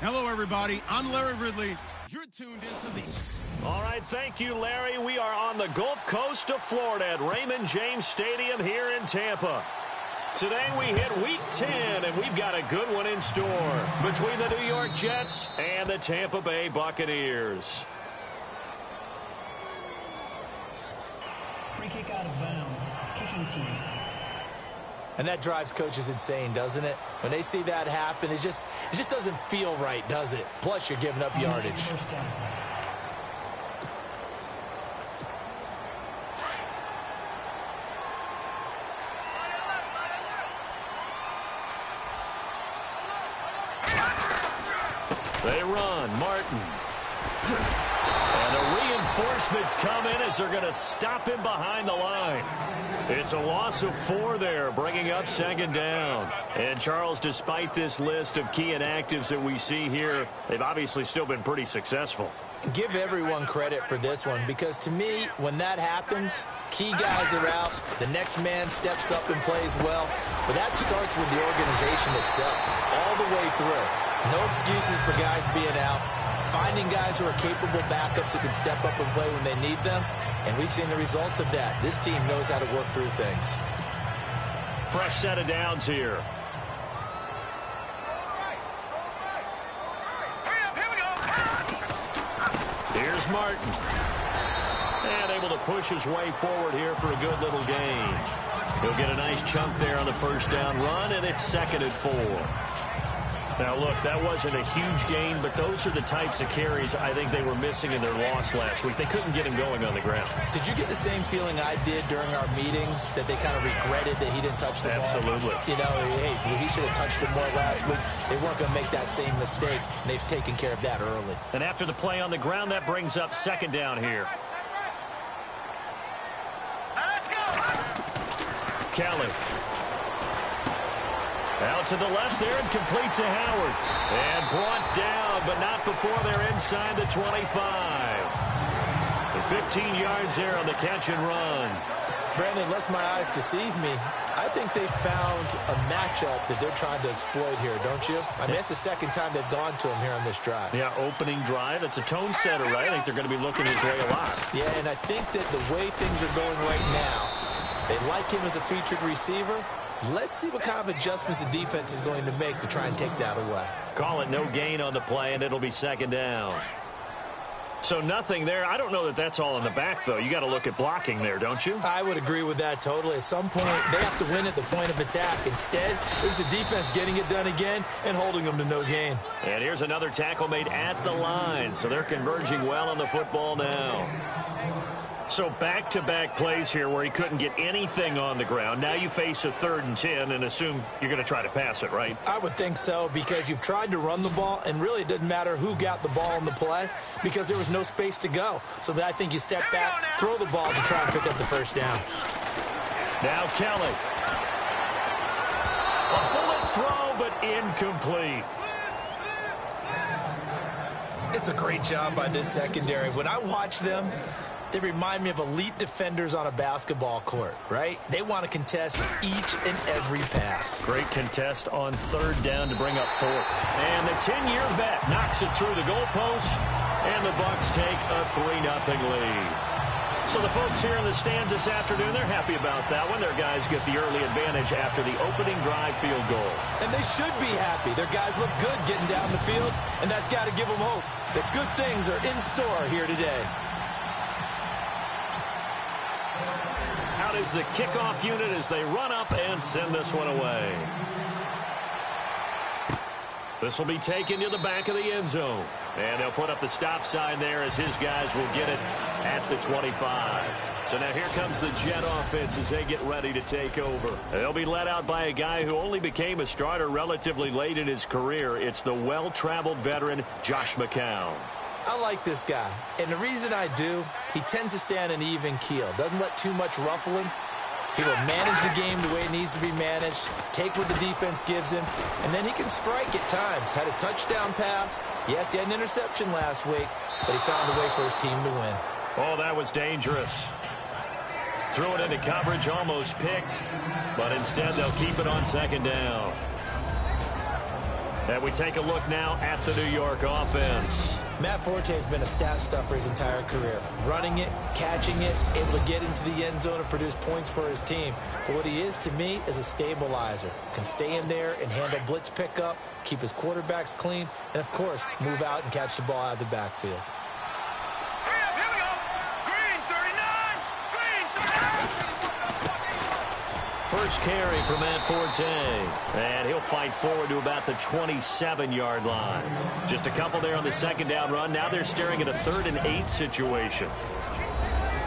Hello, everybody. I'm Larry Ridley. You're tuned into the... All right, thank you, Larry. We are on the Gulf Coast of Florida at Raymond James Stadium here in Tampa. Today we hit Week 10, and we've got a good one in store between the New York Jets and the Tampa Bay Buccaneers. Free kick out of bounds. Kicking team. And that drives coaches insane, doesn't it? When they see that happen, it just doesn't feel right, does it? Plus, you're giving up yardage. First down. They run. Martin. And the reinforcements come in as they're going to stop him behind the line. It's a loss of 4 there, bringing up second down. And, Charles, despite this list of key inactives that we see here, they've obviously still been pretty successful. Give everyone credit for this one, because to me, when that happens, key guys are out, the next man steps up and plays well. But that starts with the organization itself, all the way through. No excuses for guys being out. Finding guys who are capable backups who can step up and play when they need them. And we've seen the results of that. This team knows how to work through things. Fresh set of downs here. Here's Martin. And able to push his way forward here for a good little gain. He'll get a nice chunk there on the first down run, and it's 2nd and 4. Now, look, that wasn't a huge gain, but those are the types of carries I think they were missing in their loss last week. They couldn't get him going on the ground. Did you get the same feeling I did during our meetings, that they kind of regretted that he didn't touch the ball? Absolutely. You know, hey, he should have touched it more last week. They weren't going to make that same mistake, and they've taken care of that early. And after the play on the ground, that brings up second down here. Let's go. Kelly. Out to the left there and complete to Howard. And brought down, but not before they're inside the 25. And 15 yards there on the catch and run. Brandon, lest my eyes deceive me, I think they found a matchup that they're trying to exploit here, don't you? I mean, it's the second time they've gone to him here on this drive. Yeah, opening drive. It's a tone setter, right? I think they're going to be looking his way a lot. Yeah, and I think that the way things are going right now, they like him as a featured receiver. Let's see what kind of adjustments the defense is going to make to try and take that away. Call it no gain on the play, and it'll be second down. So nothing there. I don't know that that's all in the back, though. You got to look at blocking there, don't you? I would agree with that totally. At some point, they have to win at the point of attack. Instead, there's the defense getting it done again and holding them to no gain. And here's another tackle made at the line. So they're converging well on the football now. So back-to-back plays here where he couldn't get anything on the ground. Now you face a 3rd and 10 and assume you're going to try to pass it, right? I would think so, because you've tried to run the ball, and really it doesn't matter who got the ball in the play because there was no space to go. So I think you step back, throw the ball to try and pick up the first down. Now Kelly. A bullet throw, but incomplete. It's a great job by this secondary. When I watch them, they remind me of elite defenders on a basketball court, right? They want to contest each and every pass. Great contest on 3rd down to bring up 4th. And the 10-year vet knocks it through the goalpost, and the Bucs take a 3-0 lead. So the folks here in the stands this afternoon, they're happy about that one. Their guys get the early advantage after the opening drive field goal. And they should be happy. Their guys look good getting down the field, and that's got to give them hope that good things are in store here today. Out is the kickoff unit as they run up and send this one away. This will be taken to the back of the end zone. And they'll put up the stop sign there as his guys will get it at the 25. So now here comes the Jet offense as they get ready to take over. They'll be led out by a guy who only became a starter relatively late in his career. It's the well-traveled veteran, Josh McCown. I like this guy, and the reason I do, he tends to stay on an even keel, doesn't let too much ruffle him. He will manage the game the way it needs to be managed, take what the defense gives him, and then he can strike at times. Had a touchdown pass. Yes, he had an interception last week, but he found a way for his team to win. Oh, that was dangerous. Threw it into coverage, almost picked, but instead they'll keep it on 2nd down. And we take a look now at the New York offense. Matt Forte has been a stat stuffer his entire career. Running it, catching it, able to get into the end zone and produce points for his team. But what he is to me is a stabilizer. Can stay in there and handle blitz pickup, keep his quarterbacks clean, and, of course, move out and catch the ball out of the backfield. First carry for Matt Forte, and he'll fight forward to about the 27-yard line. Just a couple there on the second down run. Now they're staring at a 3rd and 8 situation.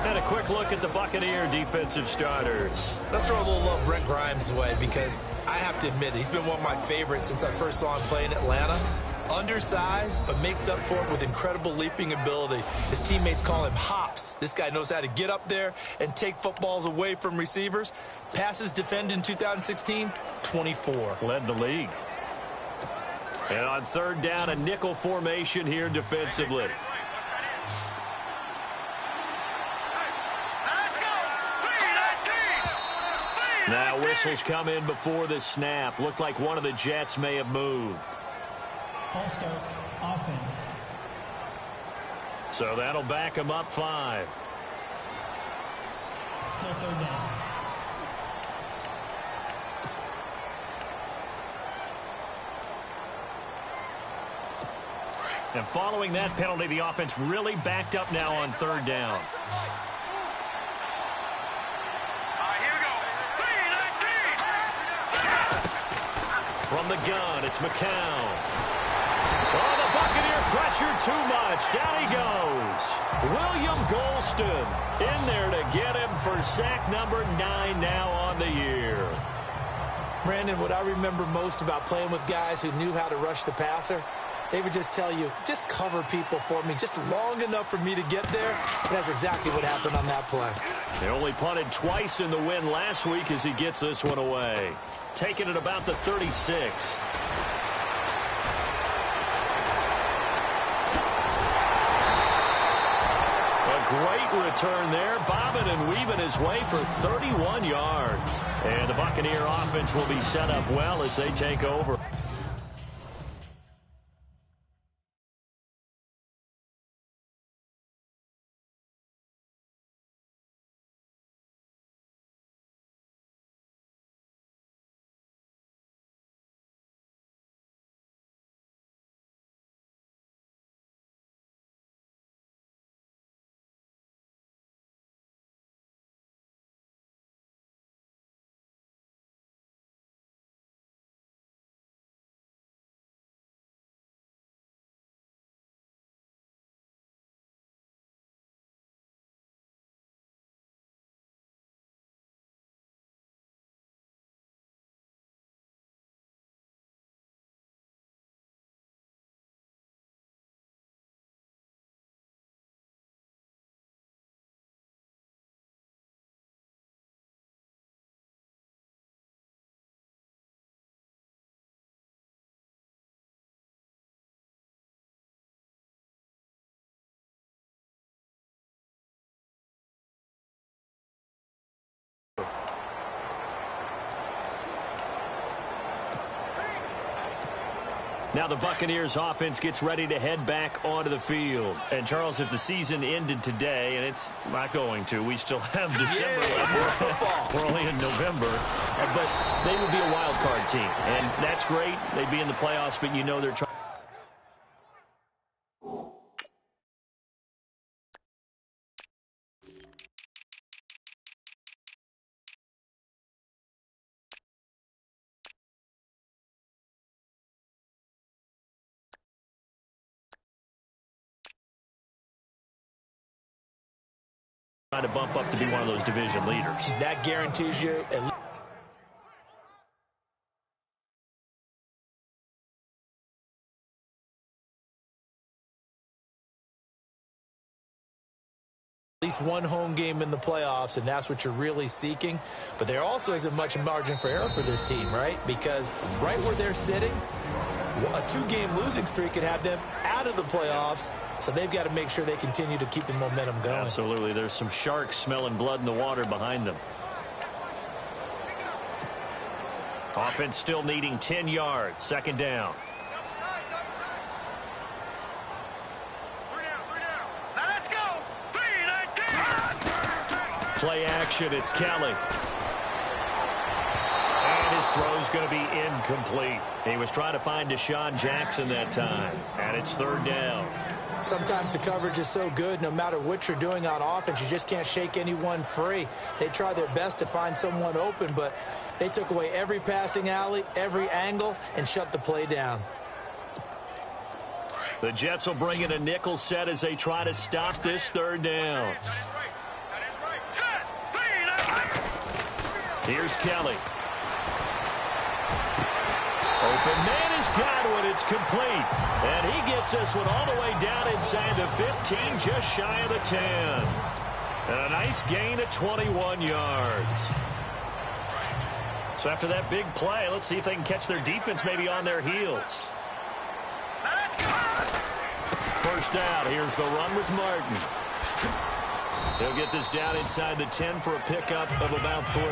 And a quick look at the Buccaneer defensive starters. Let's throw a little love Brent Grimes' way, because I have to admit, he's been one of my favorites since I first saw him play in Atlanta. Undersized, but makes up for it with incredible leaping ability. His teammates call him Hops. This guy knows how to get up there and take footballs away from receivers. Passes defended in 2016, 24. Led the league. And on 3rd down, a nickel formation here defensively. Now whistles come in before the snap. Looked like one of the Jets may have moved. False start, offense. So that'll back him up 5. Still 3rd down. And following that penalty, the offense really backed up now on 3rd down. From the gun, it's McCown. Oh, the Buccaneer pressure too much. Down he goes. William Golston in there to get him for sack number 9 now on the year. Brandon, what I remember most about playing with guys who knew how to rush the passer, they would just tell you, just cover people for me, just long enough for me to get there. And that's exactly what happened on that play. They only punted twice in the win last week as he gets this one away. Taking it about the 36. A great return there, bobbing and weaving his way for 31 yards. And the Buccaneer offense will be set up well as they take over. Now the Buccaneers offense gets ready to head back onto the field. And, Charles, if the season ended today, and it's not going to, we still have December left. We're only in November. But they would be a wild card team. And that's great. They'd be in the playoffs, but you know they're trying. Trying to bump up to be one of those division leaders. That guarantees you at least one home game in the playoffs, and that's what you're really seeking. But there also isn't much margin for error for this team, right? Because right where they're sitting, a 2-game losing streak could have them out of the playoffs. So they've got to make sure they continue to keep the momentum going. Absolutely. There's some sharks smelling blood in the water behind them. Offense still needing 10 yards. 2nd down. Play action, it's Kelly. And his throw's going to be incomplete. He was trying to find Deshaun Jackson that time, and it's third down. Sometimes the coverage is so good, no matter what you're doing on offense, you just can't shake anyone free. They try their best to find someone open, but they took away every passing alley, every angle, and shut the play down. The Jets will bring in a nickel set as they try to stop this third down. Here's Kelly. Open man is Godwin. It's complete. And he gets this one all the way down inside the 15, just shy of the 10. And a nice gain of 21 yards. So after that big play, let's see if they can catch their defense maybe on their heels. First down. Here's the run with Martin. He'll get this down inside the 10 for a pickup of about 3.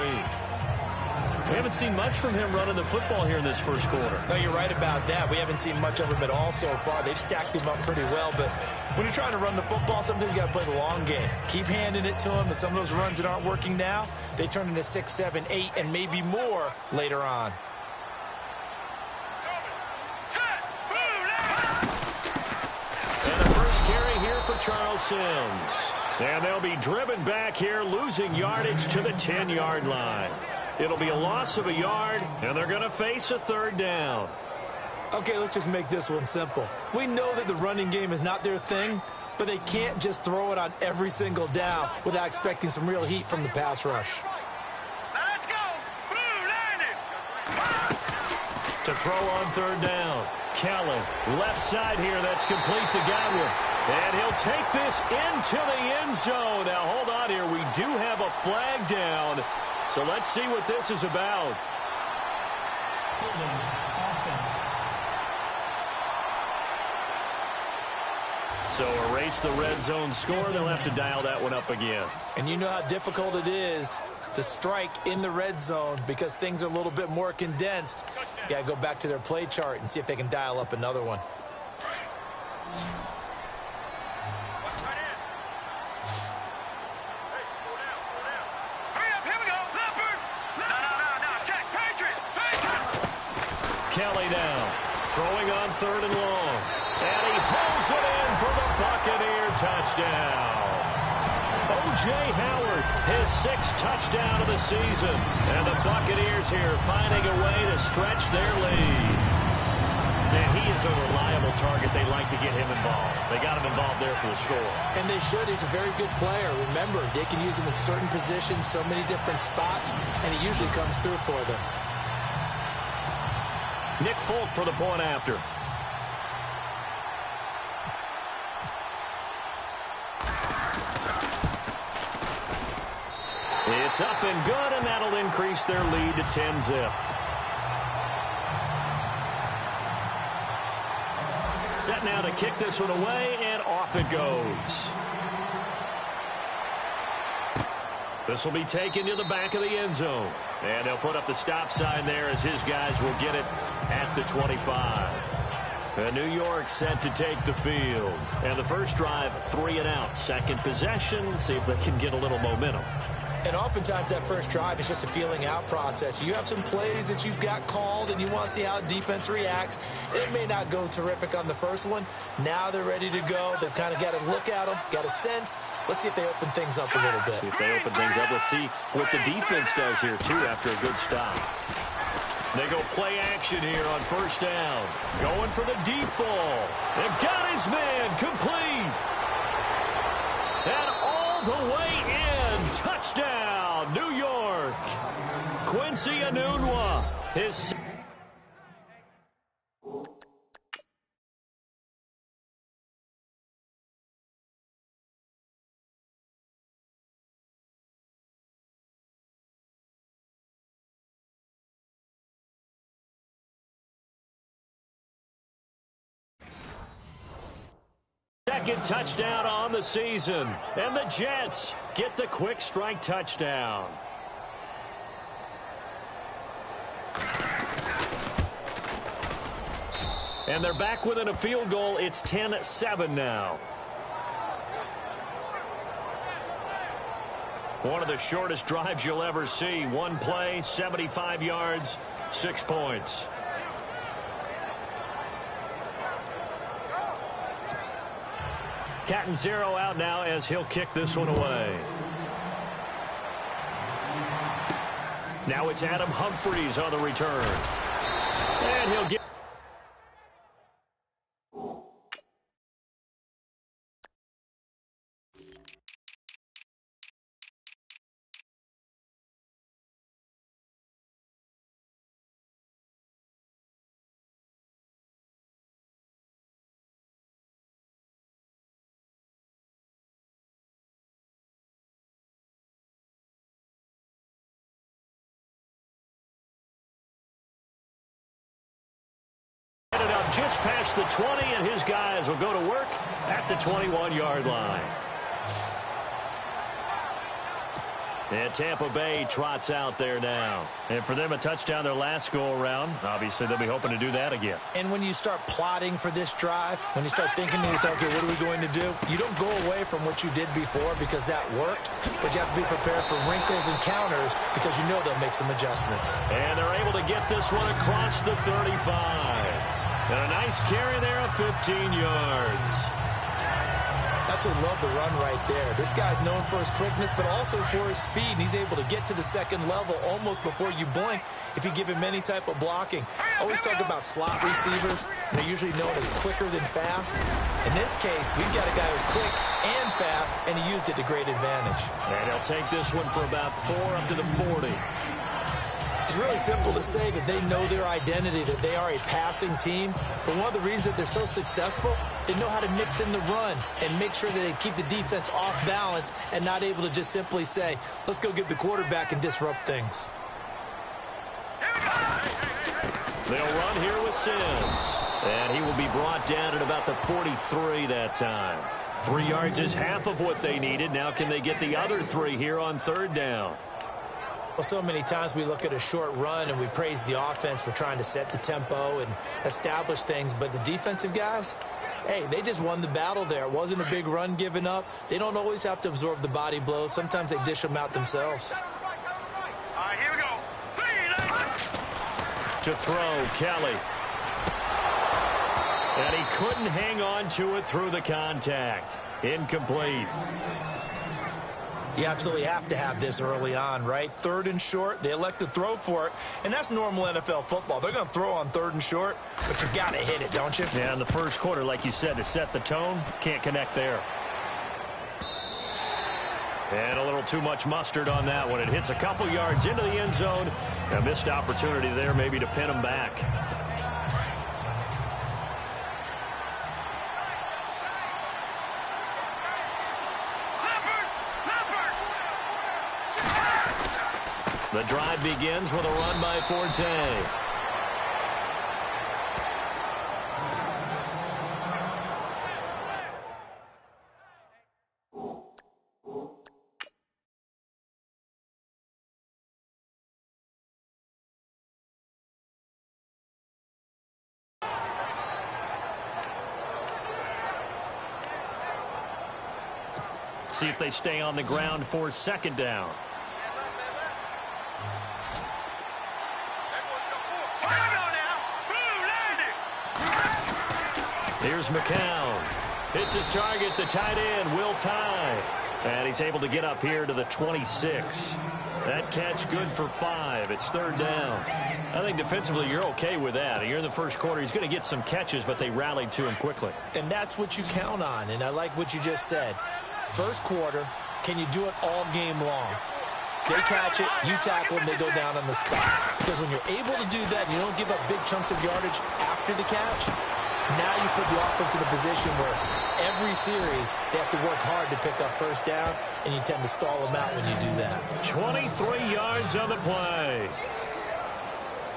We haven't seen much from him running the football here in this first quarter. No, you're right about that. We haven't seen much of him at all so far. They've stacked him up pretty well, but when you're trying to run the football, sometimes you got to play the long game. Keep handing it to him, and some of those runs that aren't working now, they turn into 6, 7, 8, and maybe more later on. And the first carry here for Charles Sims. And they'll be driven back here, losing yardage to the 10-yard line. It'll be a loss of a yard, and they're going to face a third down. Okay, let's just make this one simple. We know that the running game is not their thing, but they can't just throw it on every single down without expecting some real heat from the pass rush. Let's go! To throw on third down, Kelly, left side here, that's complete to Godwin. And he'll take this into the end zone. Now, hold on here. We do have a flag down. So let's see what this is about. So erase the red zone score. They'll have to dial that one up again. And you know how difficult it is to strike in the red zone because things are a little bit more condensed. You got to go back to their play chart and see if they can dial up another one. Kelly now, throwing on third and long. And he holds it in for the Buccaneer touchdown. O.J. Howard, his 6th touchdown of the season. And the Buccaneers here finding a way to stretch their lead. Man, he is a reliable target. They like to get him involved. They got him involved there for the score. And they should. He's a very good player. Remember, they can use him in certain positions, so many different spots, and he usually comes through for them. Nick Folk for the point after. It's up and good, and that'll increase their lead to 10-zip. Set now to kick this one away, and off it goes. This will be taken to the back of the end zone. And they'll put up the stop sign there as his guys will get it at the 25. And New York set to take the field. And the first drive, 3 and out. Second possession, see if they can get a little momentum. And oftentimes that first drive is just a feeling out process. You have some plays that you've got called and you want to see how defense reacts. It may not go terrific on the first one. Now they're ready to go. They've kind of got to look at them, got a sense. Let's see if they open things up a little bit. See if they open things up. Let's see what the defense does here, too, after a good stop. They go play action here on first down. Going for the deep ball. They've got his man complete. And all the way in. Touchdown, New York. Quincy Enunwa. His second touchdown on the season. And the Jets get the quick strike touchdown. And they're back within a field goal. It's 10-7 now. One of the shortest drives you'll ever see. One play, 75 yards, 6 points. Cat and zero out now as he'll kick this one away. Now it's Adam Humphries on the return. And he'll get... just past the 20, and his guys will go to work at the 21-yard line. And Tampa Bay trots out there now. And for them, a touchdown their last go-around. Obviously, they'll be hoping to do that again. And when you start plotting for this drive, when you start thinking to yourself, okay, what are we going to do? You don't go away from what you did before because that worked, but you have to be prepared for wrinkles and counters because you know they'll make some adjustments. And they're able to get this one across the 35. And a nice carry there of 15 yards. Absolutely love the run right there. This guy's known for his quickness, but also for his speed. And he's able to get to the second level almost before you blink if you give him any type of blocking. I always talk about slot receivers. They're usually known as quicker than fast. In this case, we've got a guy who's quick and fast, and he used it to great advantage. And he'll take this one for about 4 up to the 40. It's really simple to say that they know their identity, that they are a passing team. But one of the reasons that they're so successful, they know how to mix in the run and make sure that they keep the defense off balance and not able to just simply say, let's go get the quarterback and disrupt things. They'll run here with Sims. And he will be brought down at about the 43 that time. 3 yards is half of what they needed. Now can they get the other 3 here on third down? Well, so many times we look at a short run and we praise the offense for trying to set the tempo and establish things. But the defensive guys, hey, they just won the battle there. It wasn't a big run given up. They don't always have to absorb the body blows. Sometimes they dish them out themselves. All right, here we go. To throw, Kelly. And he couldn't hang on to it through the contact. Incomplete. You absolutely have to have this early on, right? 3rd and short, they elect to throw for it, and that's normal NFL football. They're going to throw on 3rd and short, but you got to hit it, don't you? Yeah, in the first quarter, like you said, to set the tone, can't connect there. And a little too much mustard on that one. It hits a couple yards into the end zone. A missed opportunity there maybe to pin him back. The drive begins with a run by Forte. See if they stay on the ground for 2nd down. Here's McCown. Hits his target, the tight end, Will Tye. And he's able to get up here to the 26. That catch good for 5. It's 3rd down. I think defensively you're okay with that. You're in the first quarter. He's going to get some catches, but they rallied to him quickly. And that's what you count on, and I like what you just said. First quarter, can you do it all game long? They catch it, you tackle them, they go down on the spot. Because when you're able to do that, you don't give up big chunks of yardage after the catch. Now you put the offense in a position where every series they have to work hard to pick up first downs, and you tend to stall them out when you do that. 23 yards on the play.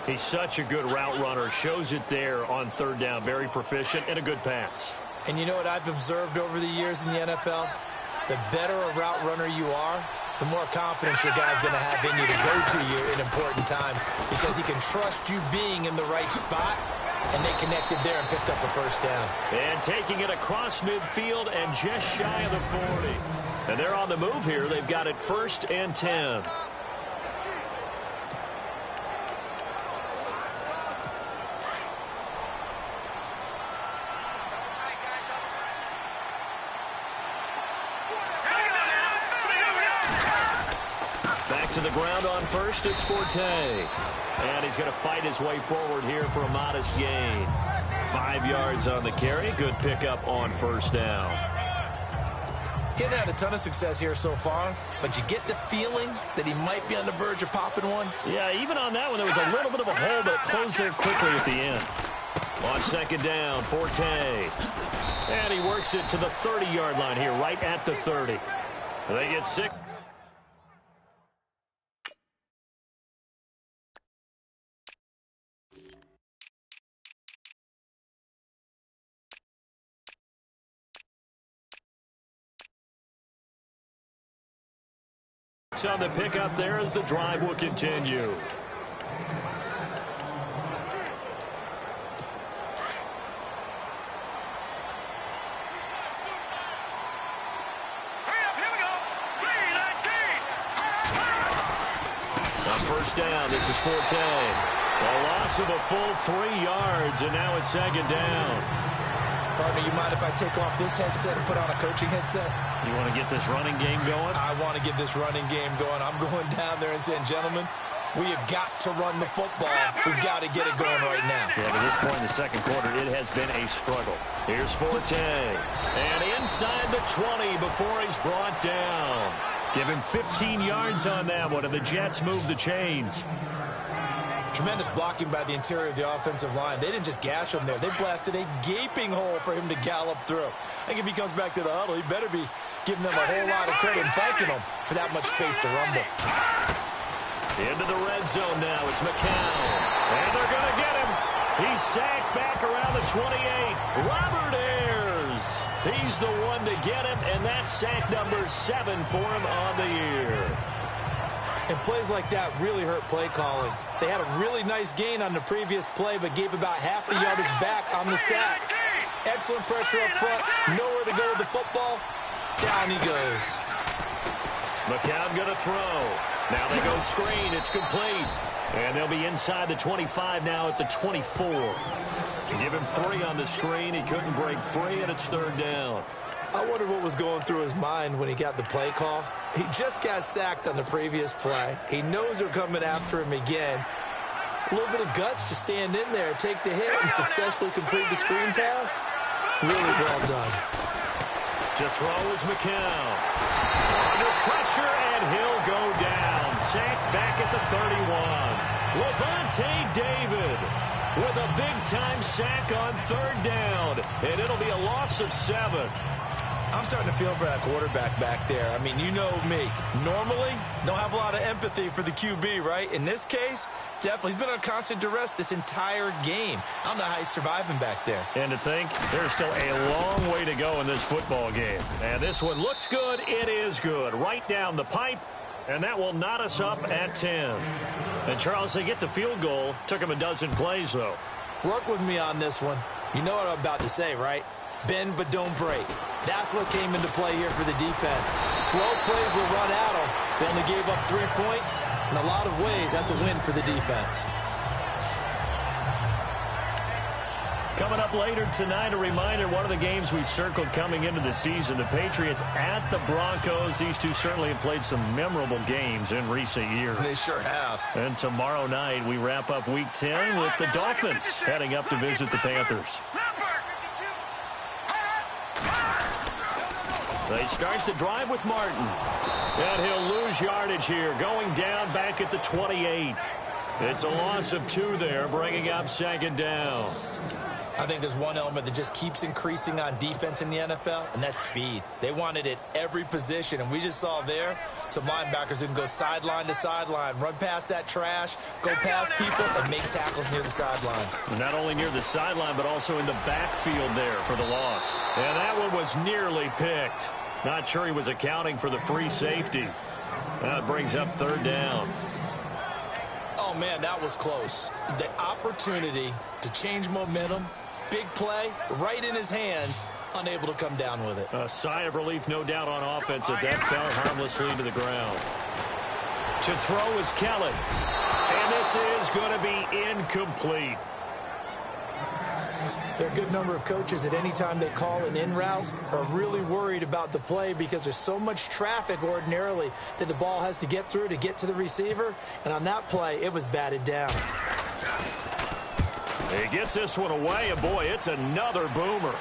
He's such a good route runner. Shows it there on 3rd down. Very proficient and a good pass. And you know what I've observed over the years in the NFL? The better a route runner you are, the more confidence your guy's going to have in you to go to you in important times because he can trust you being in the right spot. And they connected there and picked up the first down. And taking it across midfield and just shy of the 40. And they're on the move here. They've got it 1st and 10. Back to the ground on first, it's Forte. And he's going to fight his way forward here for a modest gain. 5 yards on the carry. Good pickup on 1st down. He hasn't had a ton of success here so far, but you get the feeling that he might be on the verge of popping one. Yeah, even on that one, there was a little bit of a hole, but it closed there quickly at the end. On 2nd down, Forte. And he works it to the 30-yard line here, right at the 30. They get 6. On the pickup there as the drive will continue. On 1st down, this is Forte. A loss of a full 3 yards, and now it's 2nd down. Partner, you mind if I take off this headset and put on a coaching headset? You want to get this running game going? I want to get this running game going. I'm going down there and saying, gentlemen, we have got to run the football. We've got to get it going right now. Yeah, to this point in the 2nd quarter, it has been a struggle. Here's Forte. And inside the 20 before he's brought down. Give him 15 yards on that one, and the Jets move the chains. Tremendous blocking by the interior of the offensive line. They didn't just gash him there. They blasted a gaping hole for him to gallop through. I think if he comes back to the huddle, he better be giving them a whole lot of credit and thanking them for that much space to rumble. Into the red zone now. It's McCown. And they're going to get him. He's sacked back around the 28. Robert Ayers. He's the one to get him, and that's sack number 7 for him on the year. And plays like that really hurt play calling. They had a really nice gain on the previous play, but gave about half the yardage back on the sack. Excellent pressure up front. Nowhere to go with the football. Down he goes. McCown going to throw. Now they go screen. It's complete. And they'll be inside the 25 now at the 24. Give him 3 on the screen. He couldn't break free, and it's 3rd down. I wonder what was going through his mind when he got the play call. He just got sacked on the previous play. He knows they're coming after him again. A little bit of guts to stand in there, take the hit, and successfully complete the screen pass. Really well done. To throw is McCown. Under pressure, and he'll go down. Sacked back at the 31. Levante David with a big-time sack on 3rd down. And it'll be a loss of 7. I'm starting to feel for that quarterback back there. I mean, you know me. Normally, don't have a lot of empathy for the QB, right? In this case, definitely. He's been on constant duress this entire game. I don't know how he's surviving back there. And to think, there's still a long way to go in this football game. And this one looks good. It is good. Right down the pipe. And that will knot us up at 10. And, Charles, they get the field goal. Took him a dozen plays, though. Work with me on this one. You know what I'm about to say, right? Bend but don't break. That's what came into play here for the defense. 12 plays will run at them. They only gave up 3 points. In a lot of ways, that's a win for the defense. Coming up later tonight, a reminder, one of the games we circled coming into the season, the Patriots at the Broncos. These two certainly have played some memorable games in recent years. They sure have. And tomorrow night, we wrap up Week 10 with the Dolphins heading up to visit the Panthers. They start the drive with Martin. And he'll lose yardage here, going down back at the 28. It's a loss of 2 there, bringing up 2nd down. I think there's one element that just keeps increasing on defense in the NFL, and that's speed. They want it at every position, and we just saw there some linebackers who can go sideline to sideline, run past that trash, go past people, and make tackles near the sidelines. Not only near the sideline, but also in the backfield there for the loss. And that one was nearly picked. Not sure he was accounting for the free safety. That brings up 3rd down. Oh, man, that was close. The opportunity to change momentum, big play, right in his hands, unable to come down with it. A sigh of relief, no doubt, on offense that fell harmlessly to the ground. To throw is Kellen. And this is going to be incomplete. There are a good number of coaches at any time they call an in route are really worried about the play because there's so much traffic ordinarily that the ball has to get through to get to the receiver. And on that play, it was batted down. He gets this one away, and boy, it's another boomer.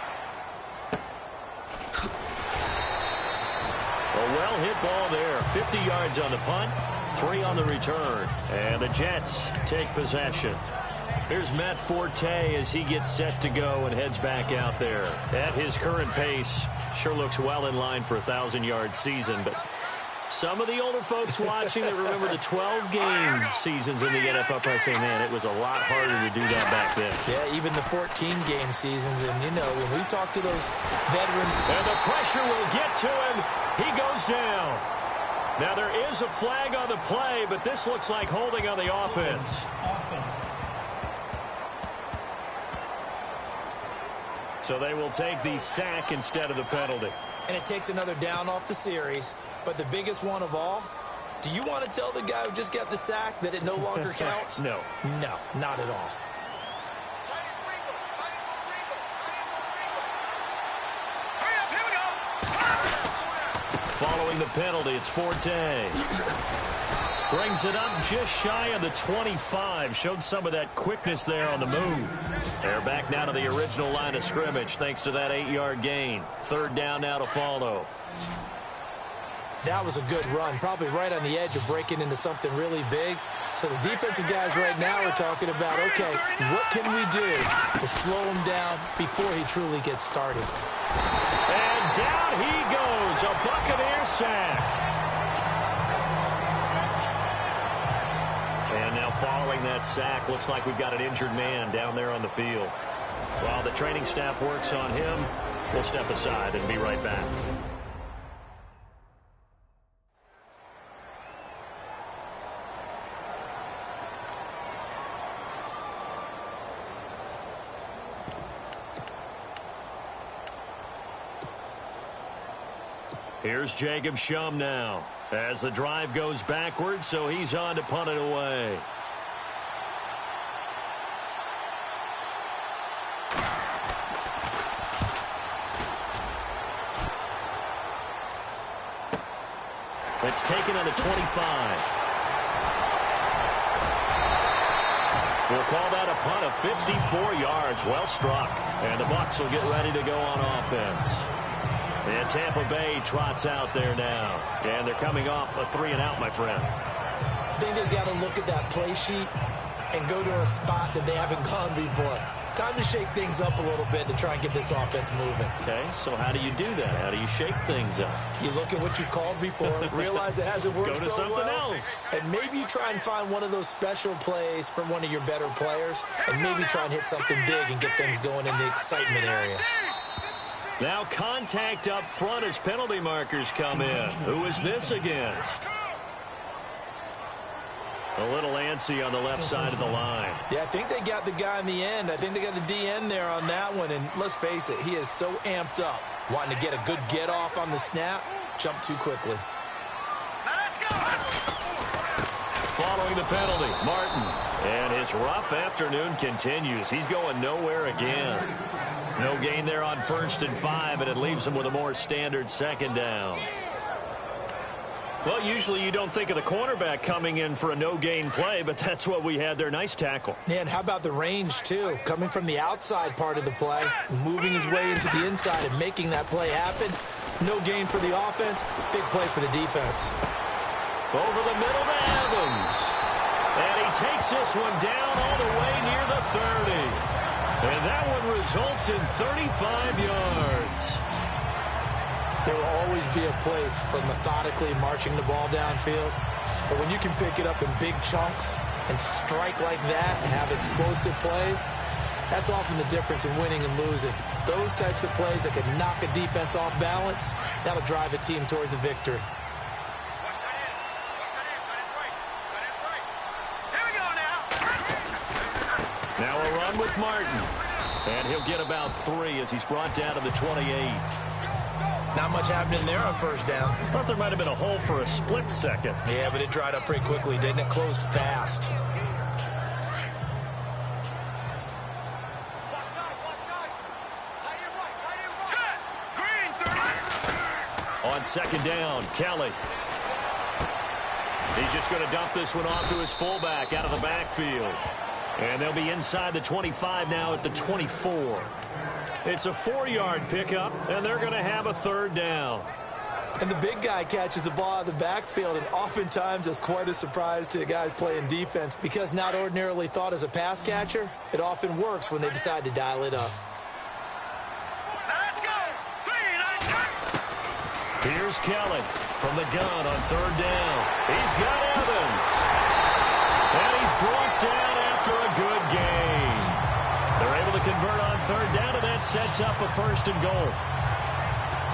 A well-hit ball there. 50 yards on the punt, 3 on the return. And the Jets take possession. Here's Matt Forte as he gets set to go and heads back out there. At his current pace, sure looks well in line for a 1,000-yard season. But some of the older folks watching that remember the 12-game seasons in the NFL probably say, man, it was a lot harder to do that back then. Yeah, even the 14-game seasons. And, you know, when we talk to those veterans. And the pressure will get to him. He goes down. Now, there is a flag on the play, but this looks like holding on the offense. So they will take the sack instead of the penalty. And it takes another down off the series. But the biggest one of all, do you want to tell the guy who just got the sack that it no longer counts? No. No, not at all. Following the penalty, it's Forte. Brings it up just shy of the 25. Showed some of that quickness there on the move. They're back now to the original line of scrimmage thanks to that 8-yard gain. 3rd down now to follow. That was a good run, probably right on the edge of breaking into something really big. So the defensive guys right now are talking about, okay, what can we do to slow him down before he truly gets started? And down he goes, a Buccaneer sack. And now following that sack, looks like we've got an injured man down there on the field. While the training staff works on him, we'll step aside and be right back. Here's Jacob Shum now as the drive goes backwards, so he's on to punt it away. It's taken on the 25. We'll call that a punt of 54 yards. Well struck. And the Bucs will get ready to go on offense. And Tampa Bay trots out there now. And they're coming off a 3-and-out, my friend. I think they've got to look at that play sheet and go to a spot that they haven't gone before. Time to shake things up a little bit to try and get this offense moving. Okay, so how do you do that? How do you shake things up? You look at what you've called before, realize it hasn't worked so well. Go to something else. And maybe you try and find one of those special plays from one of your better players, and maybe try and hit something big and get things going in the excitement area. Now contact up front as penalty markers come in. Who is this against? A little antsy on the left side of the line. Yeah, I think they got the guy in the end. I think they got the DN there on that one. And let's face it, he is so amped up, wanting to get a good get off on the snap, jump too quickly. Now let's go. Following the penalty, Martin. And his rough afternoon continues. He's going nowhere again. No gain there on 1st and 5, and it leaves him with a more standard 2nd down. Well, usually you don't think of the cornerback coming in for a no-gain play, but that's what we had there. Nice tackle. Yeah, and how about the range, too? Coming from the outside part of the play, moving his way into the inside and making that play happen. No gain for the offense, big play for the defense. Over the middle to Evans. And he takes this one down all the way near the 30. And that one results in 35 yards. There will always be a place for methodically marching the ball downfield. But when you can pick it up in big chunks and strike like that and have explosive plays, that's often the difference in winning and losing. Those types of plays that can knock a defense off balance, that'll drive a team towards a victory. Here we go now. Now a run with Martin. And he'll get about 3 as he's brought down to the 28. Not much happening there on first down. Thought there might have been a hole for a split second. Yeah, but it dried up pretty quickly, didn't it? Closed fast. On second down, Kelly. He's just going to dump this one off to his fullback out of the backfield. And they'll be inside the 25 now at the 24. It's a 4-yard pickup, and they're going to have a third down. And the big guy catches the ball out of the backfield, and oftentimes that's quite a surprise to guys playing defense because not ordinarily thought as a pass catcher, it often works when they decide to dial it up. Let's go. Here's Kelly from the gun on third down. He's got Evans. And he's brought down after a good game. They're able to convert on third down, and that sets up a first and goal.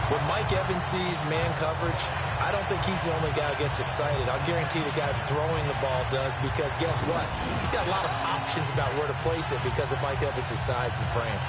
When Mike Evans sees man coverage, I don't think he's the only guy who gets excited. I'll guarantee the guy throwing the ball does because guess what? He's got a lot of options about where to place it because of Mike Evans' size and frame.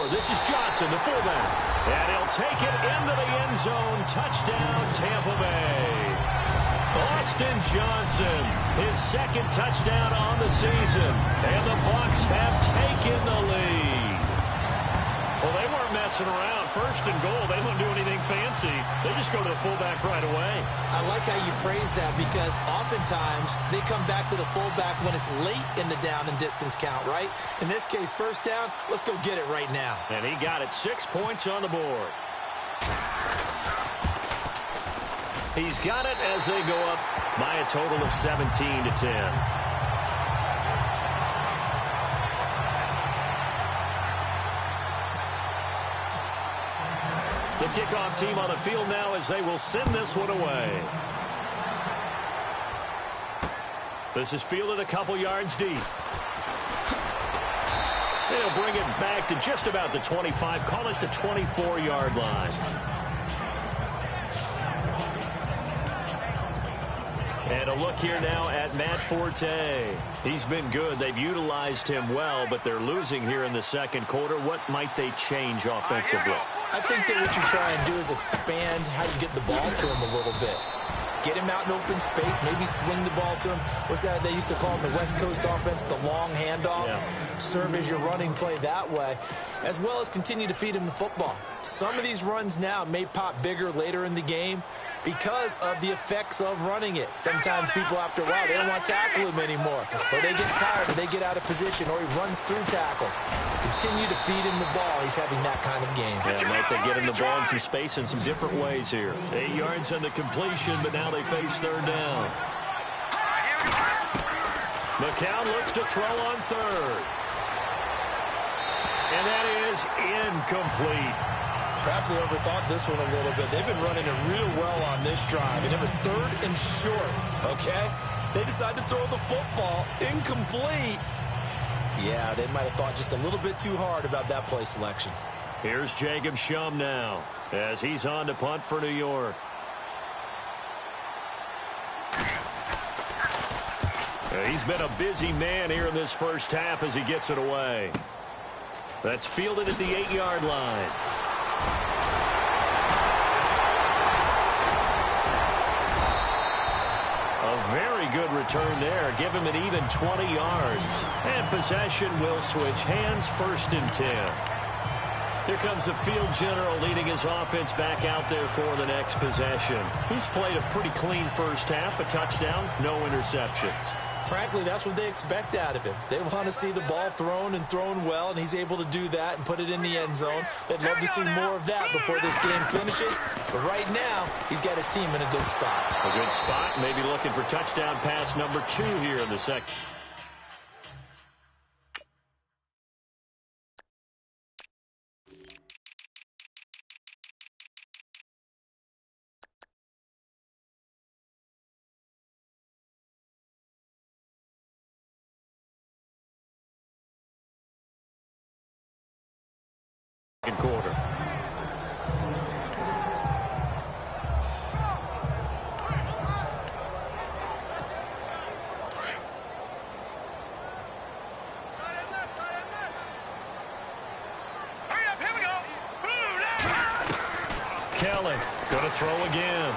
This is Johnson, the fullback. And he'll take it into the end zone. Touchdown, Tampa Bay. Austin Johnson, his second touchdown on the season. And the Bucs have taken the lead. Well, they weren't messing around. First and goal, they don't do anything fancy. They just go to the fullback right away. I like how you phrase that because oftentimes they come back to the fullback when it's late in the down and distance count, right? In this case, first down, let's go get it right now. And he got it, 6 points on the board. He's got it as they go up by a total of 17-10. The kickoff team on the field now as they will send this one away. This is fielded a couple yards deep. They'll bring it back to just about the 25, call it the 24-yard line. And a look here now at Matt Forte. He's been good. They've utilized him well, but they're losing here in the second quarter. What might they change offensively? I think that what you try and do is expand how you get the ball to him a little bit. Get him out in open space, maybe swing the ball to him. What's that they used to call in the West Coast offense, the long handoff? Yeah. Serve as your running play that way, as well as continue to feed him the football. Some of these runs now may pop bigger later in the game because of the effects of running it. Sometimes people, after a while, they don't want to tackle him anymore. Or they get tired, or they get out of position, or he runs through tackles. Continue to feed him the ball. He's having that kind of game. Yeah, might they get him the ball in some space in some different ways here. 8 yards on the completion, but now they face third down. McCown looks to throw on third. And that is incomplete. Perhaps they overthought this one a little bit. They've been running it real well on this drive, and it was third and short, okay? They decided to throw the football incomplete. Yeah, they might have thought just a little bit too hard about that play selection. Here's Jacob Shum now as he's on to punt for New York. He's been a busy man here in this first half as he gets it away. That's fielded at the 8-yard line. A very good return there. Give him an even 20 yards. And possession will switch hands, 1st and 10. Here comes the field general leading his offense back out there for the next possession. He's played a pretty clean first half, a touchdown, no interceptions. Frankly, that's what they expect out of him. They want to see the ball thrown and thrown well, and he's able to do that and put it in the end zone. They'd love to see more of that before this game finishes. But right now, he's got his team in a good spot. A good spot, maybe looking for touchdown pass number 2 here in the second. quarter. Kelly going to throw again.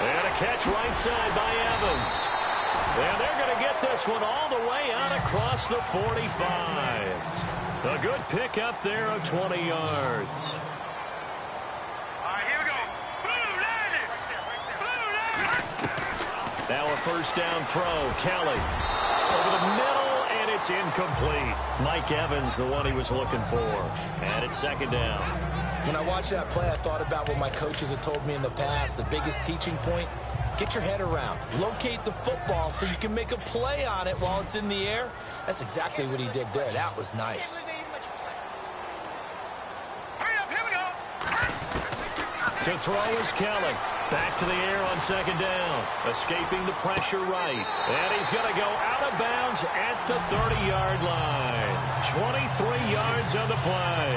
And a catch right side by Evans. And they're going to get this one all the way out across the 45. A good pickup there of 20 yards. Here we go. Now a first down throw. Kelly over the middle, and it's incomplete. Mike Evans, the one he was looking for. And it's second down. When I watched that play, I thought about what my coaches had told me in the past. The biggest teaching point, get your head around. Locate the football so you can make a play on it while it's in the air. That's exactly what he did there. That was nice. Here we go. To throw is Kelly. Back to the air on second down. Escaping the pressure right. And he's going to go out of bounds at the 30-yard line. 23 yards on the play.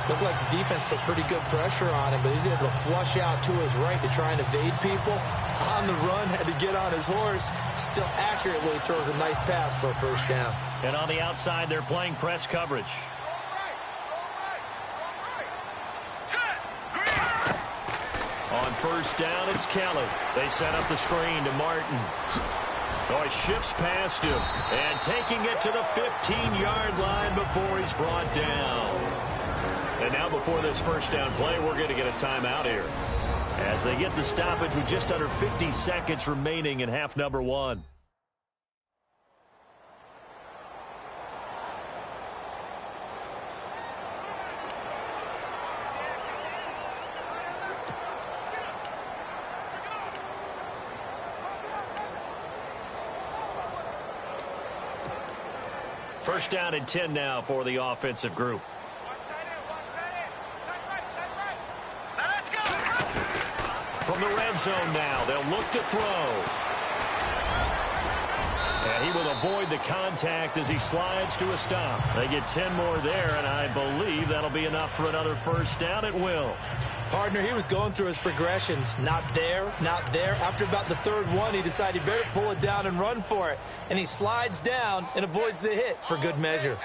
Looked like the defense put pretty good pressure on him, but he's able to flush out to his right to try and evade people. On the run, had to get on his horse. Still accurately throws a nice pass for a first down. And on the outside, they're playing press coverage. On first down, it's Kelly. They set up the screen to Martin. Oh, he shifts past him and taking it to the 15-yard line before he's brought down. And now before this first down play, we're going to get a timeout here as they get the stoppage with just under 50 seconds remaining in half number one. First down and 10 now for the offensive group. From the red zone now, they'll look to throw. And he will avoid the contact as he slides to a stop. They get 10 more there, and I believe that'll be enough for another first down. It will. Partner, he was going through his progressions. Not there, not there. After about the third one, he decided he better pull it down and run for it. And he slides down and avoids the hit for good measure.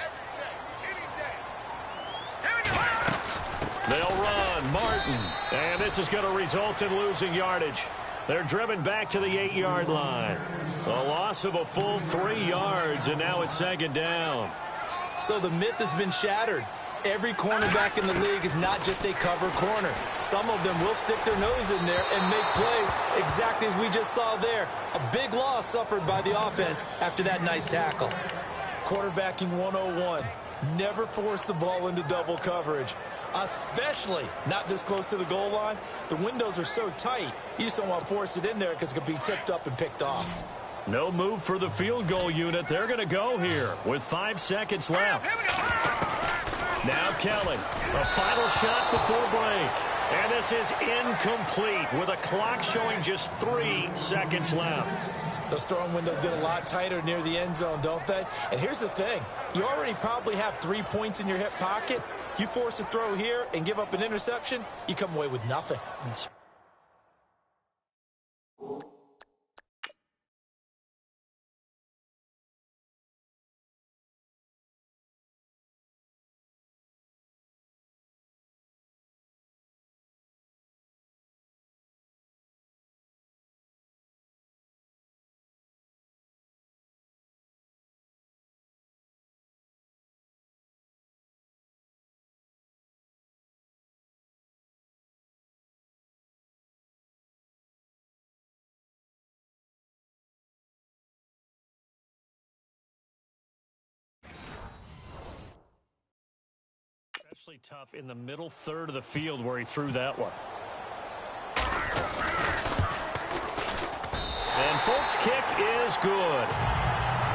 They'll run. Martin. And this is going to result in losing yardage. They're driven back to the 8-yard line. A loss of a full 3 yards, and now it's second down. So the myth has been shattered. Every cornerback in the league is not just a cover corner. Some of them will stick their nose in there and make plays exactly as we just saw there. A big loss suffered by the offense after that nice tackle. Quarterbacking 101. Never force the ball into double coverage, especially not this close to the goal line. The windows are so tight, you just don't want to force it in there because it could be tipped up and picked off. No move for the field goal unit. They're going to go here with 5 seconds left. Now Kelly, a final shot before break. And this is incomplete with a clock showing just 3 seconds left. Those throwing windows get a lot tighter near the end zone, don't they? And here's the thing. You already probably have 3 points in your hip pocket. You force a throw here and give up an interception, you come away with nothing. Especially tough in the middle third of the field where he threw that one. And Folk's kick is good.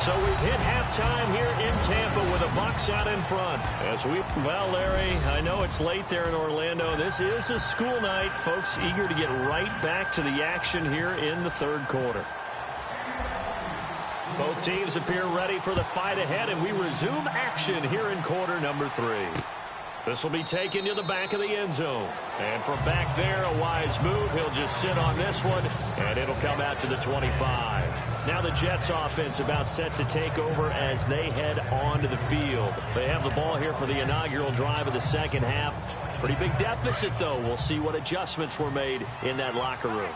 So we've hit halftime here in Tampa with a Bucs out in front. Well, Larry, I know it's late there in Orlando. This is a school night. Folks eager to get right back to the action here in the third quarter. Both teams appear ready for the fight ahead, and we resume action here in quarter number 3. This will be taken to the back of the end zone. And from back there, a wise move. He'll just sit on this one, and it'll come out to the 25. Now the Jets offense about set to take over as they head onto the field. They have the ball here for the inaugural drive of the second half. Pretty big deficit, though. We'll see what adjustments were made in that locker room.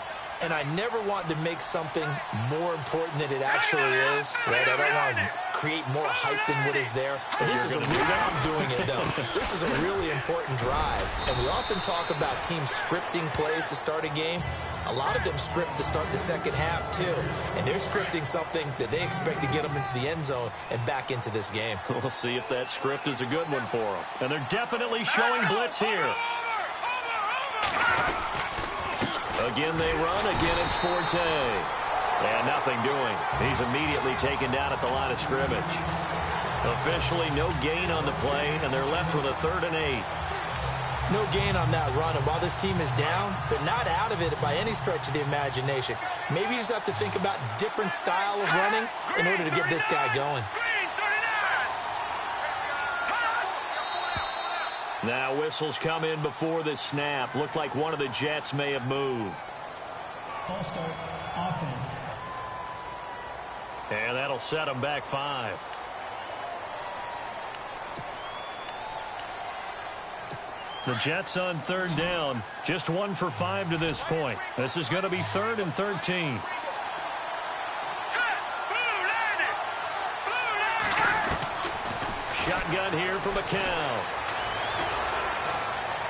And I never want to make something more important than it actually is, right? I don't want to create more hype than what is there. But this is a really, I'm doing it, though. This is a really important drive. And we often talk about teams scripting plays to start a game. A lot of them script to start the second half, too. And they're scripting something that they expect to get them into the end zone and back into this game. We'll see if that script is a good one for them. And they're definitely showing blitz here. Again, they run. Again, it's Forte. And nothing doing. He's immediately taken down at the line of scrimmage. Officially, no gain on the play, and they're left with a 3rd and 8. No gain on that run, and while this team is down, they're not out of it by any stretch of the imagination. Maybe you just have to think about different style of running in order to get this guy going. Now whistles come in before the snap. Looked like one of the Jets may have moved. False start, offense. And that'll set them back 5. The Jets on 3rd down. Just 1 for 5 to this point. This is going to be 3rd and 13. Shotgun here for McCown.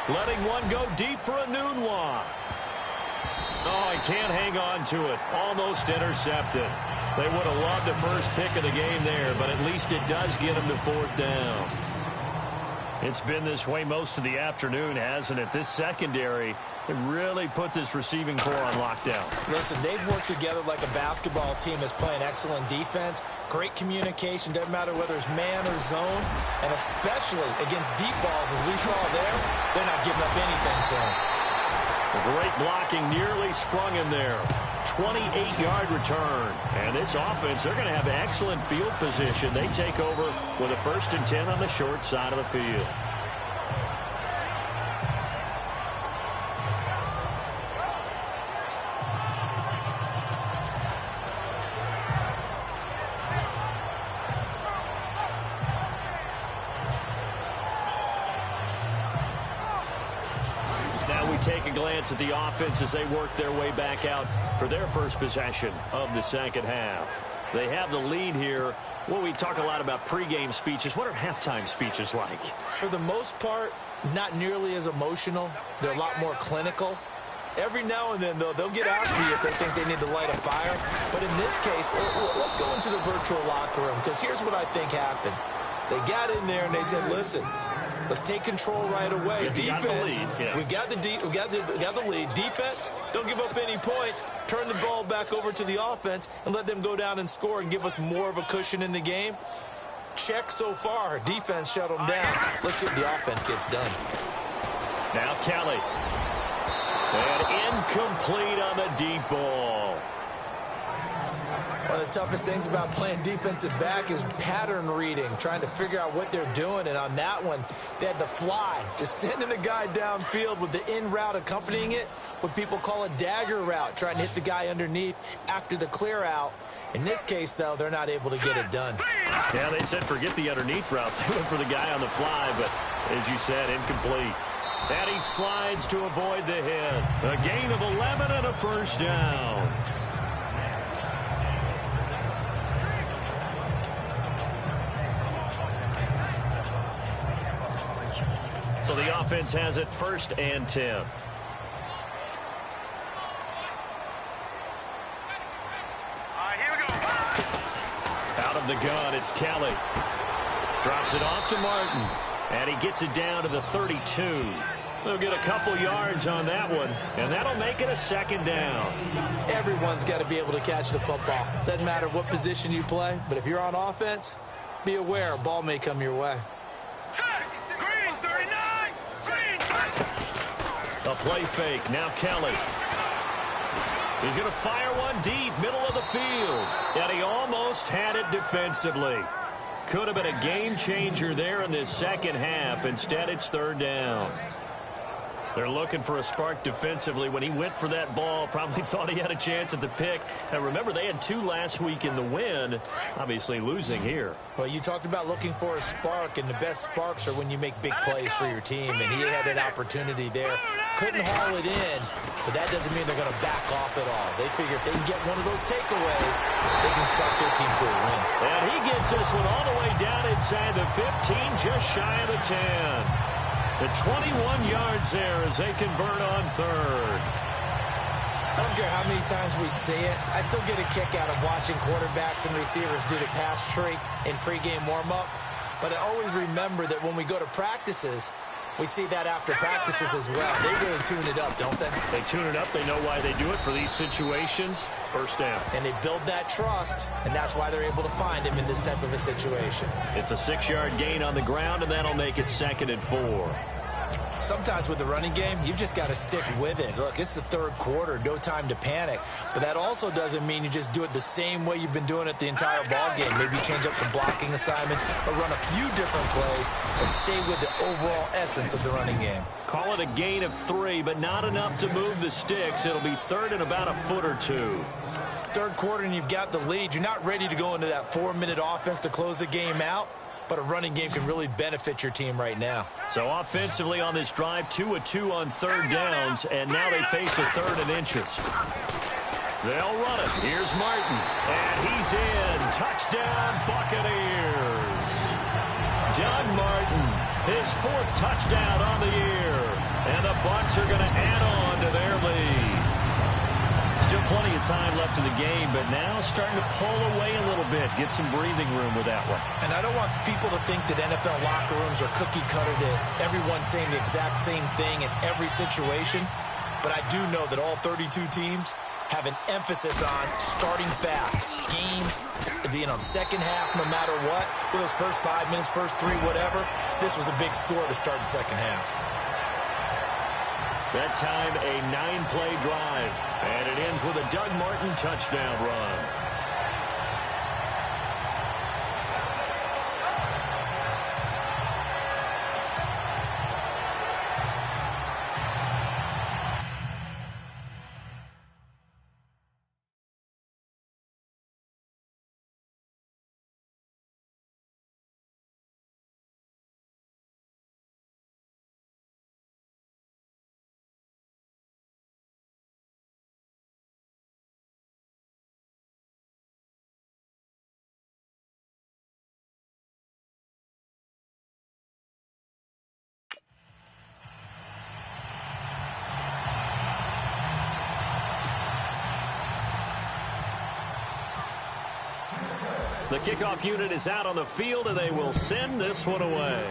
Letting one go deep for a Nunwa. Oh, he can't hang on to it. Almost intercepted. They would have loved the first pick of the game there, but at least it does get them to 4th down. It's been this way most of the afternoon, hasn't it? This secondary, it really put this receiving core on lockdown. Listen, they've worked together like a basketball team that's playing excellent defense, great communication, doesn't matter whether it's man or zone, and especially against deep balls, as we saw there, they're not giving up anything to them. Great blocking, nearly sprung him there. 28-yard return. And this offense, they're going to have excellent field position. They take over with a 1st and 10 on the short side of the field. Take a glance at the offense as they work their way back out for their first possession of the second half. They have the lead here. Well, we talk a lot about pregame speeches. What are halftime speeches like? For the most part, not nearly as emotional. They're a lot more clinical. Every now and then, though, they'll get after you if they think they need to light a fire. But in this case, let's go into the virtual locker room, because here's what I think happened. They got in there and they said, listen, let's take control right away. Defense, we got the lead. Defense, don't give up any points. Turn the ball back over to the offense and let them go down and score and give us more of a cushion in the game. Check so far. Defense shut them down. Let's see what the offense gets done. Now Kelly. And incomplete on the deep ball. One of the toughest things about playing defensive back is pattern reading, trying to figure out what they're doing. And on that one, they had the fly, just sending a guy downfield with the in route accompanying it, what people call a dagger route, trying to hit the guy underneath after the clear out. In this case, though, they're not able to get it done. Yeah, they said forget the underneath route. They went for the guy on the fly, but as you said, incomplete. And he slides to avoid the hit. A gain of 11 and a 1st down. So the offense has it 1st and 10. Here we go. Out of the gun, it's Kelly. Drops it off to Martin. And he gets it down to the 32. They'll get a couple yards on that one, and that'll make it a 2nd down. Everyone's got to be able to catch the football. Doesn't matter what position you play, but if you're on offense, be aware a ball may come your way. Green 39. Green. A play fake. Now Kelly. He's going to fire one deep, middle of the field. And he almost had it defensively. Could have been a game changer there in this second half. Instead, it's third down. They're looking for a spark defensively. When he went for that ball, probably thought he had a chance at the pick. And remember, they had 2 last week in the win, obviously losing here. Well, you talked about looking for a spark, and the best sparks are when you make big plays for your team, and he had an opportunity there. Couldn't haul it in, but that doesn't mean they're going to back off at all. They figure if they can get one of those takeaways, they can spark their team to a win. And he gets this one all the way down inside the 15, just shy of the 10. The 21 yards there as they convert on third. I don't care how many times we see it. I still get a kick out of watching quarterbacks and receivers do the pass tree in pregame warm-up. But I always remember that when we go to practices, we see that after practices as well. They really tune it up, don't they? They tune it up. They know why they do it for these situations. First down. And they build that trust, and that's why they're able to find him in this type of a situation. It's a 6-yard gain on the ground, and that'll make it 2nd and 4. Sometimes with the running game, you've just got to stick with it. Look, it's the third quarter, no time to panic. But that also doesn't mean you just do it the same way you've been doing it the entire ball game. Maybe change up some blocking assignments or run a few different plays, but stay with the overall essence of the running game. Call it a gain of 3, but not enough to move the sticks. It'll be third and about a foot or 2. Third quarter and you've got the lead. You're not ready to go into that 4-minute offense to close the game out. But a running game can really benefit your team right now. So offensively on this drive, 2 of 2 on third downs, and now they face a 3rd and inches. They'll run it. Here's Martin, and he's in. Touchdown, Buccaneers. Doug Martin, his 4th touchdown on the year, and the Bucs are going to add on to their lead. Still plenty of time left in the game, but now starting to pull away a little bit, get some breathing room with that one. And I don't want people to think that NFL locker rooms are cookie cutter, that everyone's saying the exact same thing in every situation. But I do know that all 32 teams have an emphasis on starting fast. Game, being on the second half, no matter what. With those first 5 minutes, first 3, whatever. This was a big score to start the second half. That time, a 9-play drive. And it ends with a Doug Martin touchdown run. The kickoff unit is out on the field, and they will send this one away.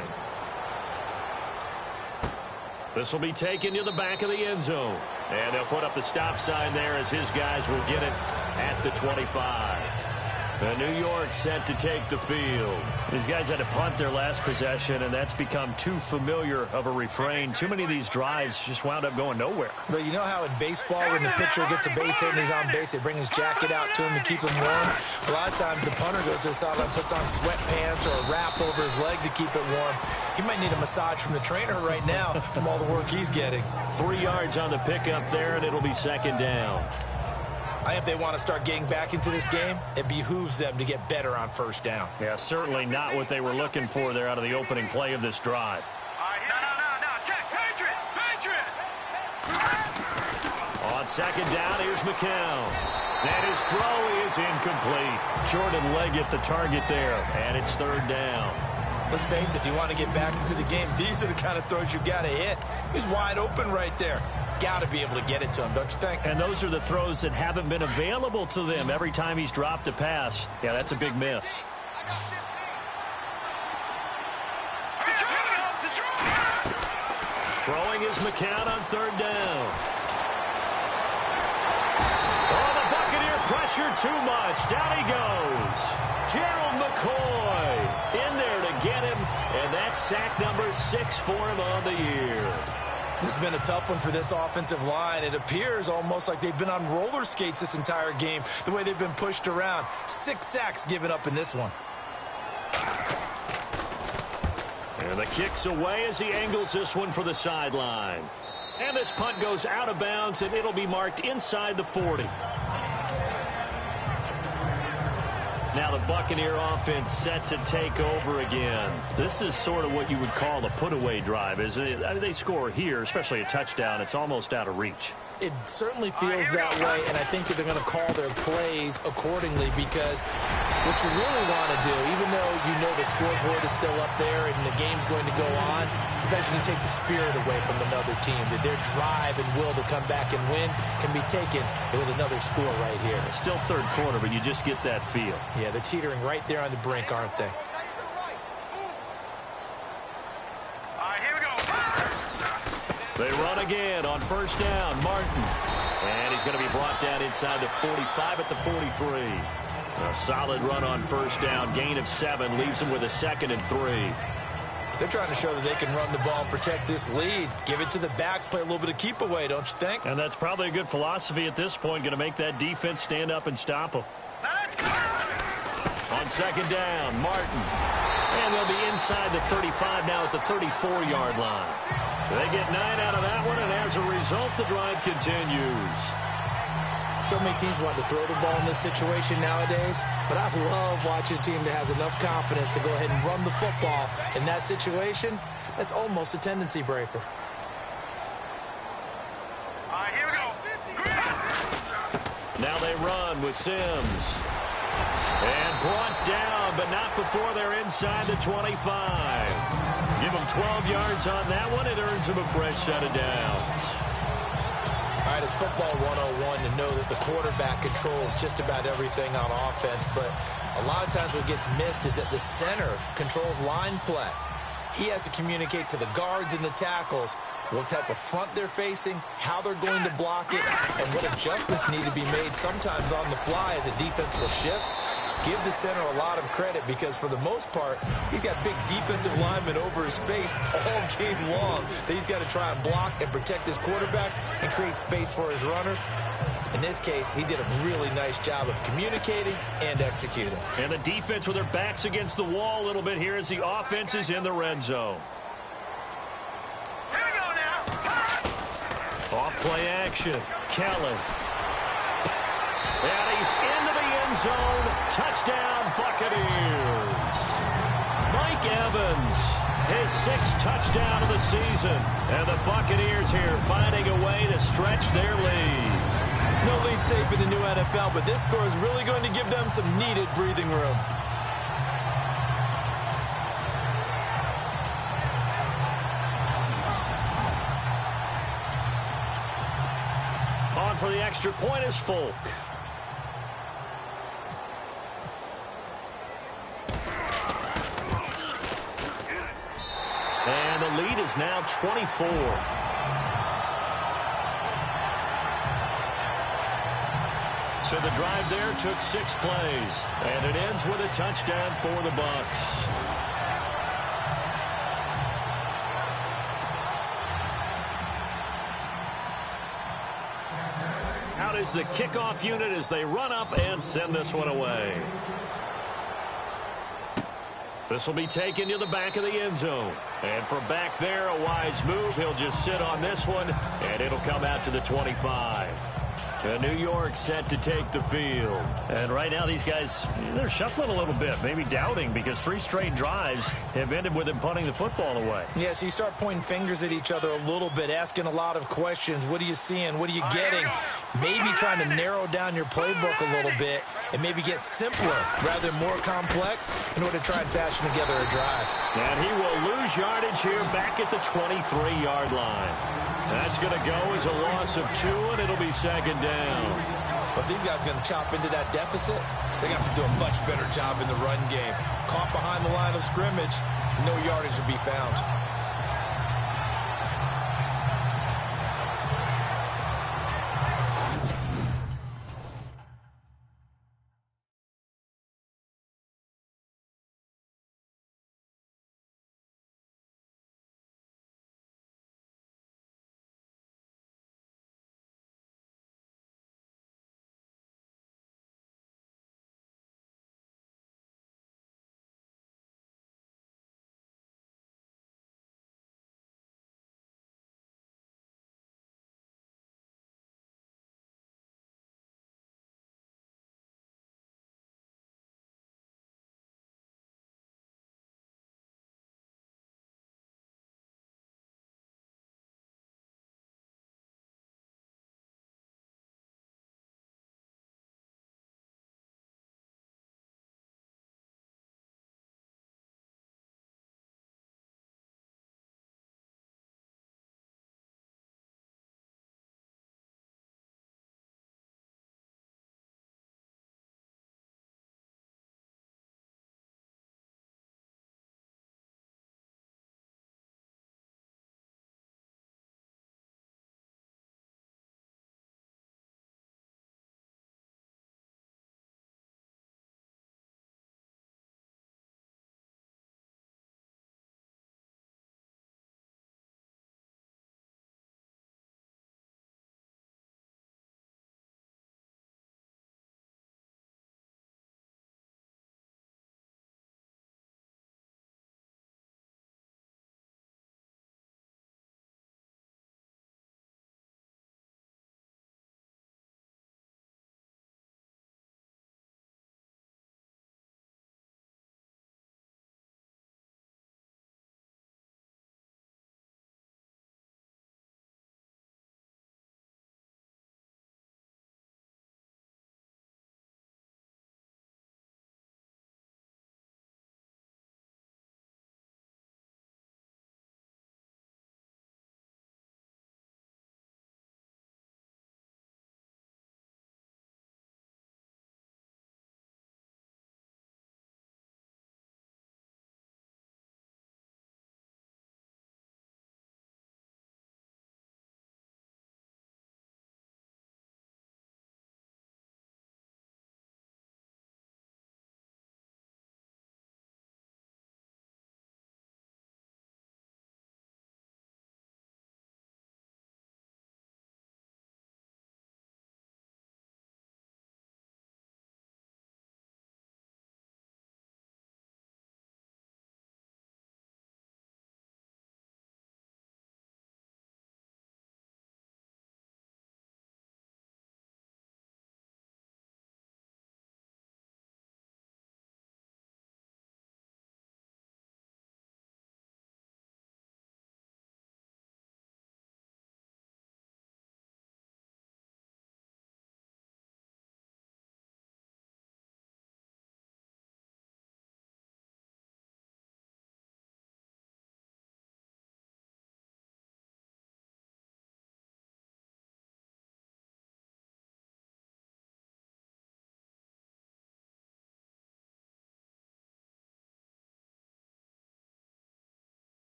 This will be taken to the back of the end zone. And they'll put up the stop sign there as his guys will get it at the 25. And New York set to take the field. These guys had to punt their last possession, and that's become too familiar of a refrain. Too many of these drives just wound up going nowhere. But you know how in baseball, when the pitcher gets a base hit and he's on base, they bring his jacket out to him to keep him warm? A lot of times the punter goes to the sideline, puts on sweatpants or a wrap over his leg to keep it warm. He might need a massage from the trainer right now from all the work he's getting. 3 yards on the pickup there, and it'll be 2nd down. I think they want to start getting back into this game. It behooves them to get better on first down. Yeah, certainly not what they were looking for there out of the opening play of this drive. No. Check. Patriot. On 2nd down, here's McCown. And his throw is incomplete. Jordan Leggett the target there, and it's 3rd down. Let's face it, if you want to get back into the game, these are the kind of throws you got to hit. He's wide open right there. Got to be able to get it to him, don't you think? And those are the throws that haven't been available to them every time he's dropped a pass. Yeah, that's a big miss. Throwing is McCown on 3rd down. Oh, the Buccaneer pressure too much. Down he goes. Gerald McCoy in there to get him. And that's sack number 6 for him on the year. This has been a tough one for this offensive line. It appears almost like they've been on roller skates this entire game, the way they've been pushed around. 6 sacks given up in this one. And the kick's away as he angles this one for the sideline. And this punt goes out of bounds, and it'll be marked inside the 40. Now the Buccaneer offense set to take over again. This is sort of what you would call a put-away drive, isn't it? I mean, they score here, especially a touchdown. It's almost out of reach. It certainly feels that way, and I think that they're going to call their plays accordingly, because what you really want to do, even though you know the scoreboard is still up there and the game's going to go on, in fact, you can take the spirit away from another team, that their drive and will to come back and win can be taken with another score right here. It's still third quarter, but you just get that feel. Yeah, they're teetering right there on the brink, aren't they? They run again on first down. Martin. And he's going to be brought down inside the 45 at the 43. A solid run on first down. Gain of 7. Leaves him with a 2nd and 3. They're trying to show that they can run the ball and protect this lead. Give it to the backs. Play a little bit of keep away, don't you think? And that's probably a good philosophy at this point. Going to make that defense stand up and stop them. On second down, Martin. And they'll be inside the 35 now at the 34-yard line. They get 9 out of that one, and as a result, the drive continues. So many teams want to throw the ball in this situation nowadays, but I love watching a team that has enough confidence to go ahead and run the football in that situation. That's almost a tendency breaker. Here we go. Now they run with Sims. And brought down, but not before they're inside the 25. Give them 12 yards on that one. It earns them a fresh set of downs. All right, it's football 101 to know that the quarterback controls just about everything on offense, but a lot of times what gets missed is that the center controls line play. He has to communicate to the guards and the tackles what type of front they're facing, how they're going to block it, and what adjustments need to be made sometimes on the fly as a defense will shift. Give the center a lot of credit, because for the most part, he's got big defensive linemen over his face all game long that he's got to try and block and protect his quarterback and create space for his runner. In this case, he did a really nice job of communicating and executing. And the defense with their backs against the wall a little bit here as the offense is in the red zone. Here we go now. Off play action. Kelly. And he's into the end zone. Touchdown, Buccaneers. Mike Evans, his 6th touchdown of the season. And the Buccaneers here finding a way to stretch their lead. No lead safe in the new NFL, but this score is really going to give them some needed breathing room. On for the extra point is Folk. And the lead is now 24. So the drive there took 6 plays, and it ends with a touchdown for the Bucs. Out is the kickoff unit as they run up and send this one away. This will be taken to the back of the end zone. And from back there, a wise move. He'll just sit on this one, and it'll come out to the 25. New York set to take the field. And right now, these guys, they're shuffling a little bit, maybe doubting, because 3 straight drives have ended with them punting the football away. Yeah, so you start pointing fingers at each other a little bit, asking a lot of questions. What are you seeing? What are you getting? Maybe trying to narrow down your playbook a little bit and maybe get simpler rather than more complex in order to try and fashion together a drive. And he will lose yardage here back at the 23-yard line. That's going to go as a loss of 2, and it'll be 2nd down. But these guys are going to chop into that deficit. They're going to have to do a much better job in the run game. Caught behind the line of scrimmage, no yardage to be found.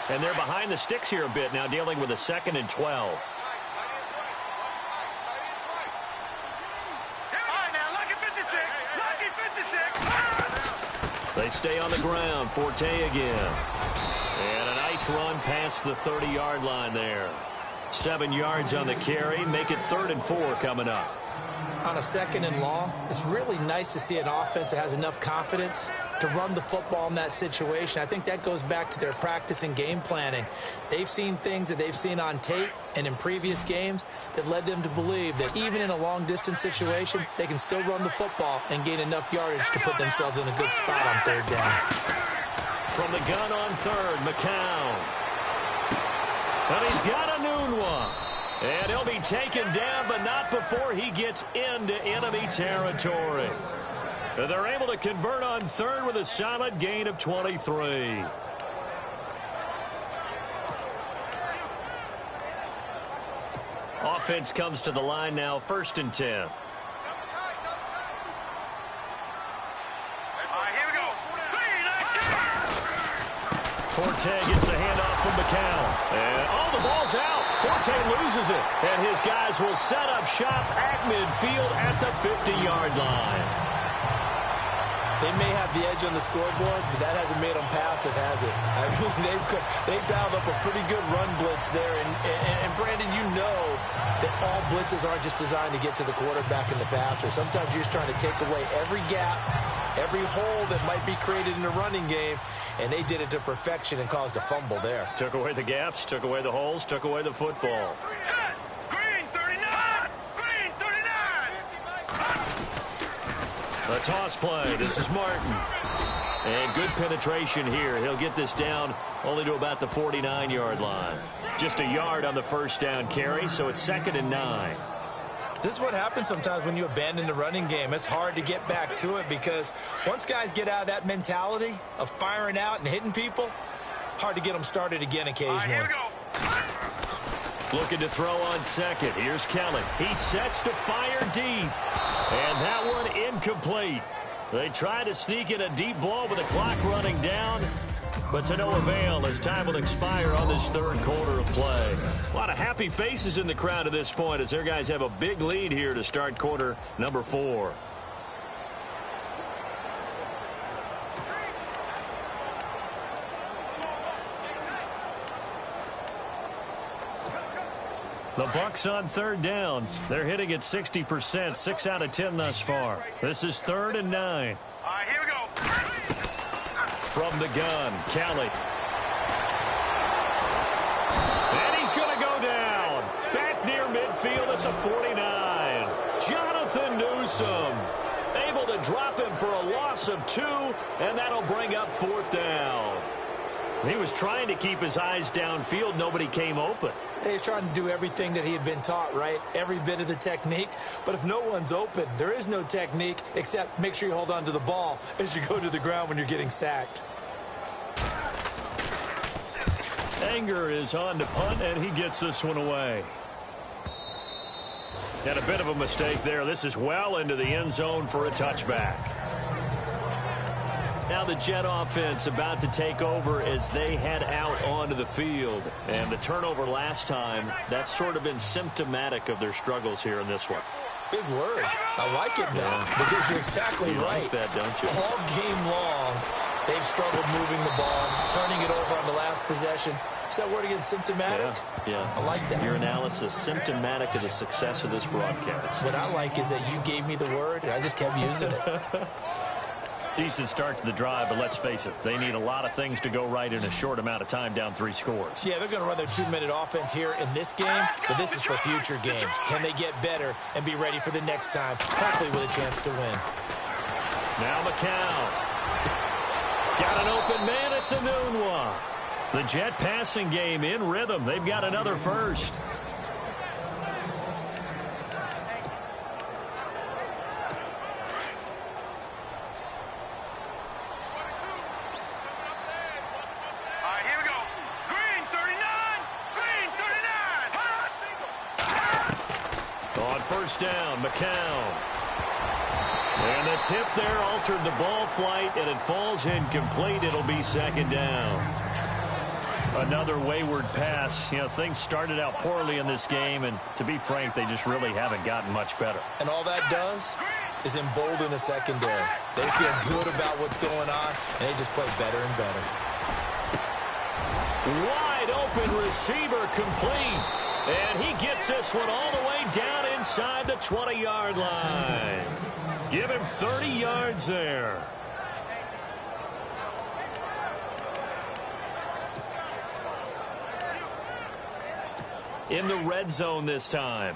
And they're behind the sticks here a bit now, dealing with a 2nd and 12. All right, now, lucky 56. Lucky 56. They stay on the ground. Forte again. And a nice run past the 30-yard line there. 7 yards on the carry. Make it 3rd and 4 coming up. On a 2nd and long, it's really nice to see an offense that has enough confidence to run the football in that situation. I think that goes back to their practice and game planning. They've seen things that they've seen on tape and in previous games that led them to believe that even in a long-distance situation, they can still run the football and gain enough yardage to put themselves in a good spot on 3rd down. From the gun on 3rd, McCown. And he's got a noon one. And he'll be taken down, but not before he gets into enemy territory. They're able to convert on 3rd with a solid gain of 23. Offense comes to the line now, 1st and 10. Forte gets the handoff from McCown. And, the ball's out. Forte loses it. And his guys will set up shop at midfield at the 50-yard line. They may have the edge on the scoreboard, but that hasn't made them passive, has it? I mean, they've dialed up a pretty good run blitz there. And Brandon, you know that all blitzes aren't just designed to get to the quarterback and the passer. Sometimes you're just trying to take away every gap, every hole that might be created in a running game, and they did it to perfection and caused a fumble there. Took away the gaps, took away the holes, took away the football. Set. Green 39. Green 39. A toss play. This is Martin. And good penetration here. He'll get this down only to about the 49-yard line. Just a yard on the 1st down carry, so it's 2nd and 9. This is what happens sometimes when you abandon the running game. It's hard to get back to it because once guys get out of that mentality of firing out and hitting people, hard to get them started again occasionally. Here we go. Looking to throw on 2nd. Here's Kelly. He sets to fire deep. And that one incomplete. They try to sneak in a deep ball with the clock running down, but to no avail as time will expire on this 3rd quarter of play. A lot of happy faces in the crowd at this point as their guys have a big lead here to start quarter number 4. The Bucks on 3rd down. They're hitting at 60%, 6 out of 10 thus far. This is 3rd and 9. All right, here we go. From the gun, Kelly. And he's going to go down. Back near midfield at the 49. Jonathan Newsom able to drop him for a loss of 2, and that'll bring up 4th down. He was trying to keep his eyes downfield. Nobody came open. He's trying to do everything that he had been taught, right? Every bit of the technique. But if no one's open, there is no technique except make sure you hold on to the ball as you go to the ground when you're getting sacked. Anger is on to punt, and he gets this one away. And a bit of a mistake there. This is well into the end zone for a touchback. Now the Jet offense about to take over as they head out onto the field. And the turnover last time, that's sort of been symptomatic of their struggles here in this one. Big word. I like it now because you're exactly right. Like that, don't you? All game long, they've struggled moving the ball, turning it over on the last possession. Is that word again, symptomatic? Yeah. I like that. Your analysis, symptomatic of the success of this broadcast. What I like is that you gave me the word, and I just kept using it. Decent start to the drive, but let's face it, they need a lot of things to go right in a short amount of time, down 3 scores. Yeah, they're going to run their 2-minute offense here in this game, but this is for future games. Can they get better and be ready for the next time, hopefully with a chance to win? Now McCown. Got an open man, it's a noon one. The Jet passing game in rhythm. They've got another first. First down, McCown. And the tip there altered the ball flight, and it falls incomplete. It'll be 2nd down. Another wayward pass. You know, things started out poorly in this game, and to be frank, they just really haven't gotten much better. And all that does is embolden the secondary. They feel good about what's going on, and they just play better and better. Wide open receiver complete. And he gets this one all the way down inside the 20-yard line. Give him 30 yards there. In the red zone this time.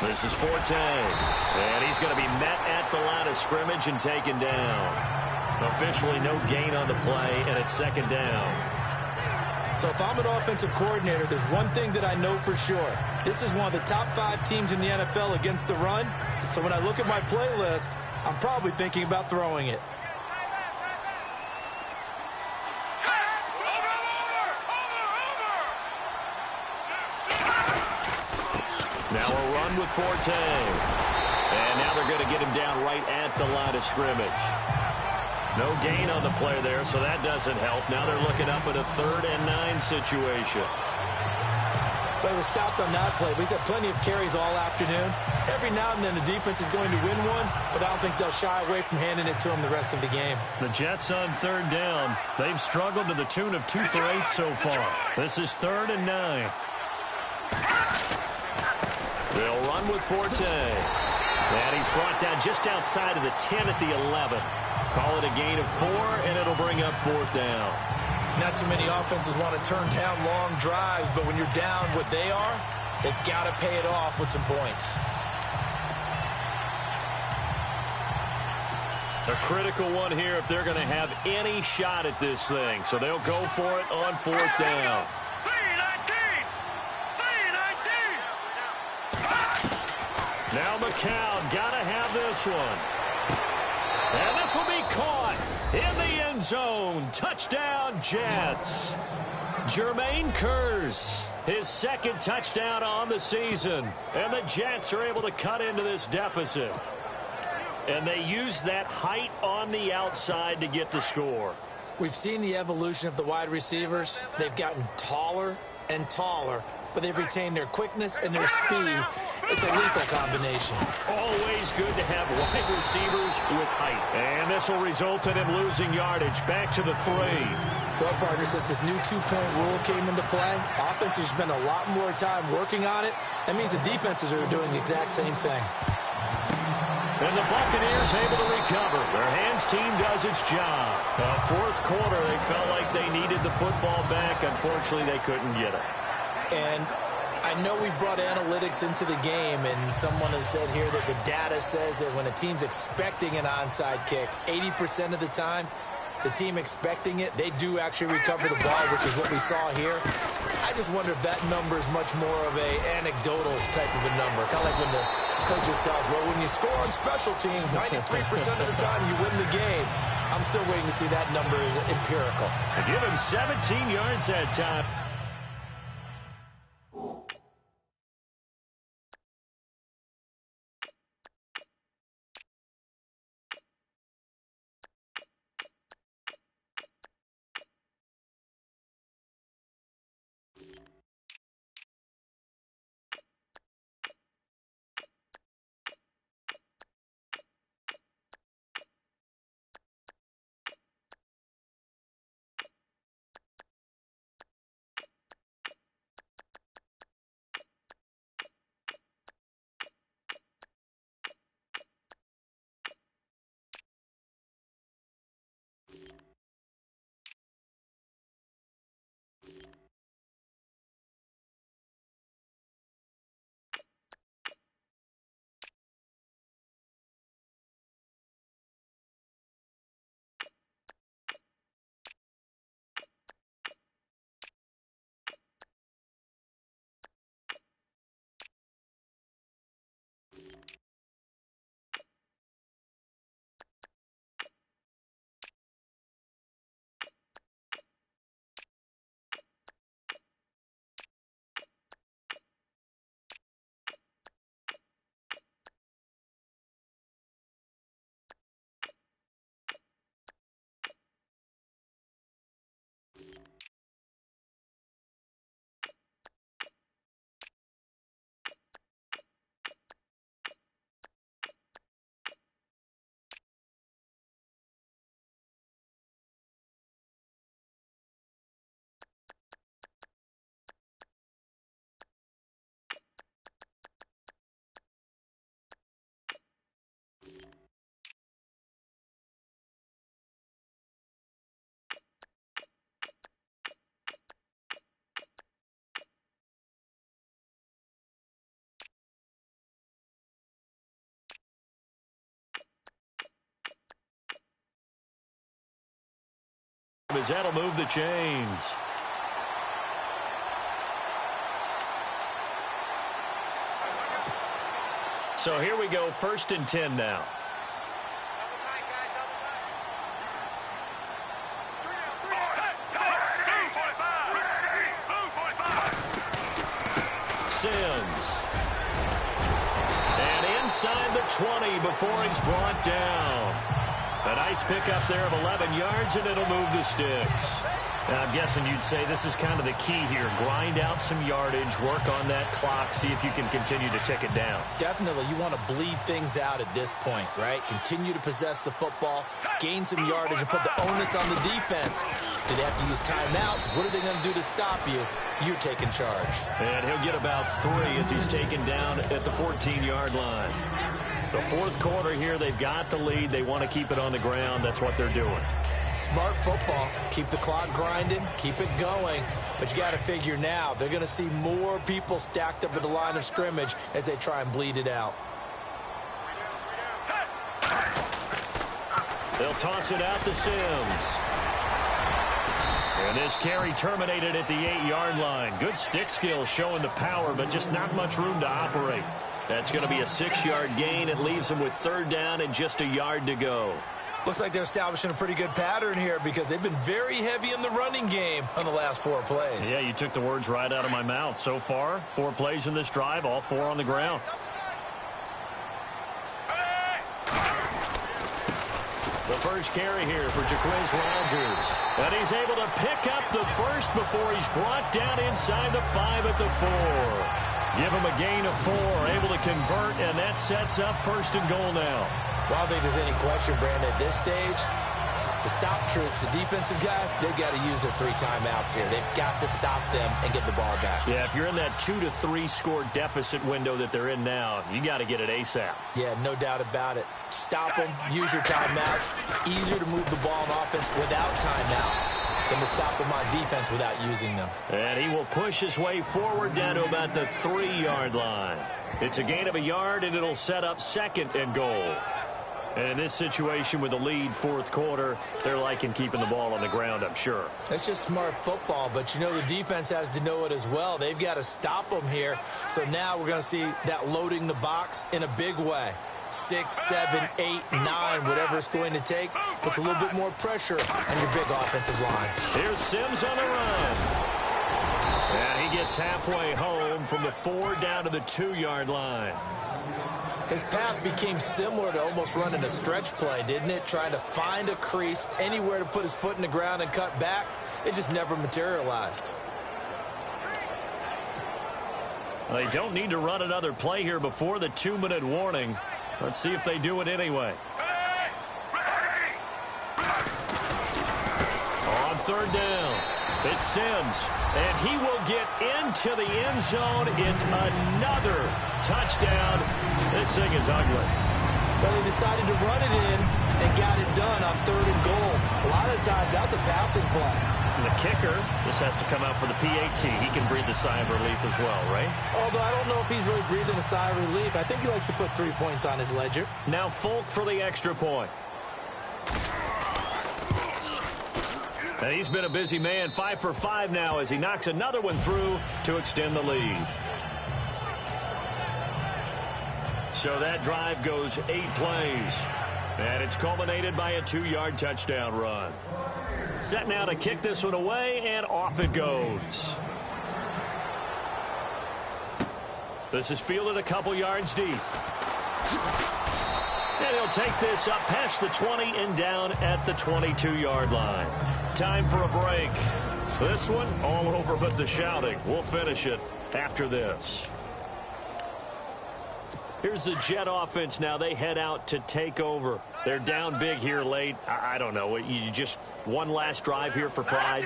This is Forte. And he's going to be met at the line of scrimmage and taken down. Officially no gain on the play, and it's second down. So if I'm an offensive coordinator, there's one thing that I know for sure. This is one of the top 5 teams in the NFL against the run. So when I look at my playlist, I'm probably thinking about throwing it. Now a run with Forte. And now they're going to get him down right at the line of scrimmage. No gain on the play there, so that doesn't help. Now they're looking up at a 3rd and 9 situation. But it was stopped on that play. But he's had plenty of carries all afternoon. Every now and then the defense is going to win one, but I don't think they'll shy away from handing it to him the rest of the game. The Jets on 3rd down. They've struggled to the tune of 2 for 8 so far. This is 3rd and 9. They'll run with Forte. And he's brought down just outside of the 10 at the 11. Call it a gain of 4, and it'll bring up 4th down. Not too many offenses want to turn down long drives, but when you're down what they are, they've got to pay it off with some points. A critical one here if they're going to have any shot at this thing. So they'll go for it on 4th down. Now McCown got to have this one. And this will be caught in the end zone. Touchdown, Jets. Jermaine Kearse, his 2nd touchdown on the season. And the Jets are able to cut into this deficit. And they use that height on the outside to get the score. We've seen the evolution of the wide receivers. They've gotten taller and taller, but they've retained their quickness and their speed. It's a lethal combination. Always good to have wide receivers with height. And this will result in him losing yardage. Back to the 3. Well, partner, since this new 2-point rule came into play, offenses spend a lot more time working on it. That means the defenses are doing the exact same thing. And the Buccaneers able to recover. Their hands team does its job. 4th quarter, they felt like they needed the football back. Unfortunately, they couldn't get it. And I know we brought analytics into the game, and someone has said here that the data says that when a team's expecting an onside kick, 80% of the time, the team expecting it, they do actually recover the ball, which is what we saw here. I just wonder if that number is much more of a anecdotal type of a number. Kind of like when the coaches tell us, well, when you score on special teams, 93% of the time you win the game. I'm still waiting to see that number is empirical. And give him 17 yards that time. as that'll move the chains. So here we go, 1st and 10 now. Sims. And inside the 20 before he's brought down. A nice pickup there of 11 yards, and it'll move the sticks. Now, I'm guessing you'd say this is kind of the key here. Grind out some yardage, work on that clock, see if you can continue to tick it down. Definitely. You want to bleed things out at this point, right? Continue to possess the football, gain some yardage, and put the onus on the defense. Do they have to use timeouts? What are they going to do to stop you? You're taking charge. And he'll get about 3 as he's taken down at the 14-yard line. The 4th quarter here, they've got the lead. They want to keep it on the ground. That's what they're doing. Smart football. Keep the clock grinding. Keep it going. But you got to figure now, they're going to see more people stacked up at the line of scrimmage as they try and bleed it out. They'll toss it out to Sims. And this carry terminated at the 8-yard line. Good stick skill showing the power, but just not much room to operate. That's going to be a 6-yard gain. It leaves them with 3rd down and just a yard to go. Looks like they're establishing a pretty good pattern here because they've been very heavy in the running game on the last 4 plays. Yeah, you took the words right out of my mouth. So far, 4 plays in this drive, all 4 on the ground. The first carry here for Jaquiz Rogers. And he's able to pick up the first before he's brought down inside the 5 at the 4. Give him a gain of 4, able to convert, and that sets up 1st and goal now. Well, I don't think there's any question, Brandon, at this stage, the stop troops, the defensive guys, they've got to use their 3 timeouts here. They've got to stop them and get the ball back. Yeah, if you're in that 2 to 3 score deficit window that they're in now, you got to get it ASAP. Yeah, no doubt about it. Stop them, use your timeouts. Easier to move the ball on offense without timeouts than to stop them on defense without using them. And he will push his way forward down to about the 3-yard line. It's a gain of a yard, and it'll set up 2nd and goal. And in this situation with the lead 4th quarter, they're liking keeping the ball on the ground, I'm sure. It's just smart football, but you know the defense has to know it as well. They've got to stop them here. So now we're going to see that loading the box in a big way. 6, 7, 8, 9, whatever it's going to take, puts a little bit more pressure on your big offensive line. Here's Sims on the run. And he gets halfway home from the 4 down to the 2-yard line. His path became similar to almost running a stretch play, didn't it? Trying to find a crease, anywhere to put his foot in the ground and cut back. It just never materialized. They don't need to run another play here before the 2-minute warning. Let's see if they do it anyway. On 3rd down, it's Sims. And he will get into the end zone. It's another touchdown. This thing is ugly. But he decided to run it in and got it done on 3rd and goal. A lot of times, that's a passing play. And the kicker, this has to come out for the PAT. He can breathe a sigh of relief as well, right? Although I don't know if he's really breathing a sigh of relief. I think he likes to put 3 points on his ledger. Now Folk for the extra point. And he's been a busy man, 5 for 5 now as he knocks another one through to extend the lead. So that drive goes 8 plays. And it's culminated by a 2-yard touchdown run. Set now to kick this one away, and off it goes. This is fielded a couple yards deep. And he'll take this up past the 20 and down at the 22-yard line. Time for a break. This one all over but the shouting. We'll finish it after this. Here's the Jet offense now. They head out to take over. They're down big here late. I don't know. You just one last drive here for pride.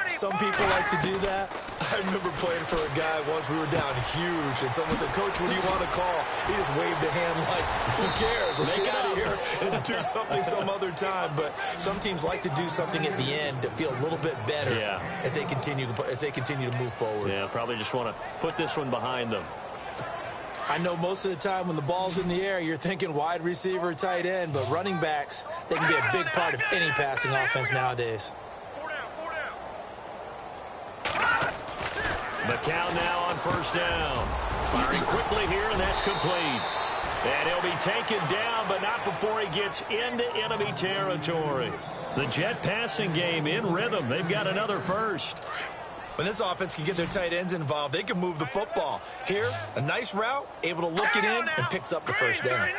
Some people like to do that. I remember playing for a guy once. We were down huge, and someone said, "Coach, what do you want to call?" He just waved a hand like, "Who cares? Let's get out of here and do something some other time." But some teams like to do something at the end to feel a little bit better as they continue to move forward. Yeah, probably just want to put this one behind them. I know most of the time when the ball's in the air, you're thinking wide receiver, tight end, but running backs, they can be a big part of any passing offense nowadays. McCown now on first down. Firing quickly here, and that's complete. And he'll be taken down, but not before he gets into enemy territory. The Jet passing game in rhythm. They've got another first. When this offense can get their tight ends involved, they can move the football. Here, a nice route, able to look it in, and picks up the first down.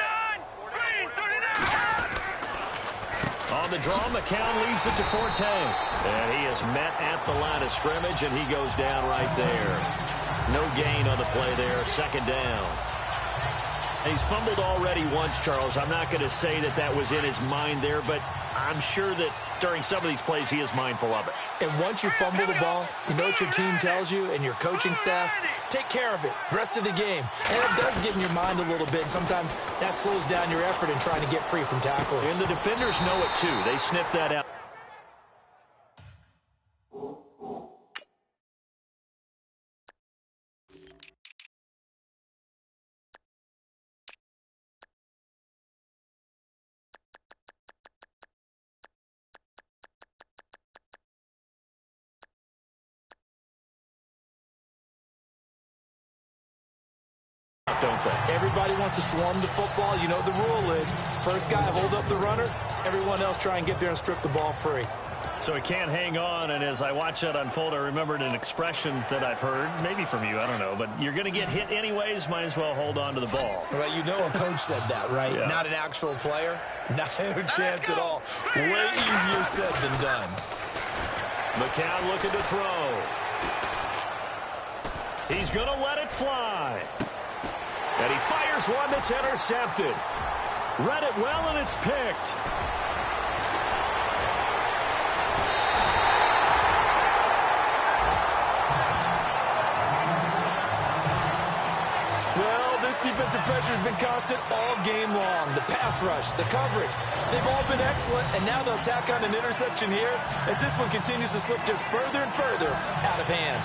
On the draw, McCown leaves it to Forte. And he is met at the line of scrimmage, and he goes down right there. No gain on the play there, second down. He's fumbled already once, Charles. I'm not going to say that that was in his mind there, but I'm sure that during some of these plays he is mindful of it. And once you fumble the ball, you know what your team tells you and your coaching staff? Take care of it the rest of the game. And it does get in your mind a little bit, and sometimes that slows down your effort in trying to get free from tackles. And the defenders know it too. They sniff that out. Don't they? Everybody wants to swarm the football. You know the rule is first guy hold up the runner, everyone else try and get there and strip the ball free. So he can't hang on, and as I watch that unfold, I remembered an expression that I've heard, maybe from you, I don't know, but you're going to get hit anyways, might as well hold on to the ball. Right, you know a coach said that, right? Yeah. Not an actual player. Not a chance at all. Way easier said than done. McCown looking to throw. He's going to let it fly. And he fires one that's intercepted. Read it well, and it's picked. Well, this defensive pressure has been constant all game long. The pass rush, the coverage, they've all been excellent, and now they'll tack on an interception here as this one continues to slip just further and further out of hand.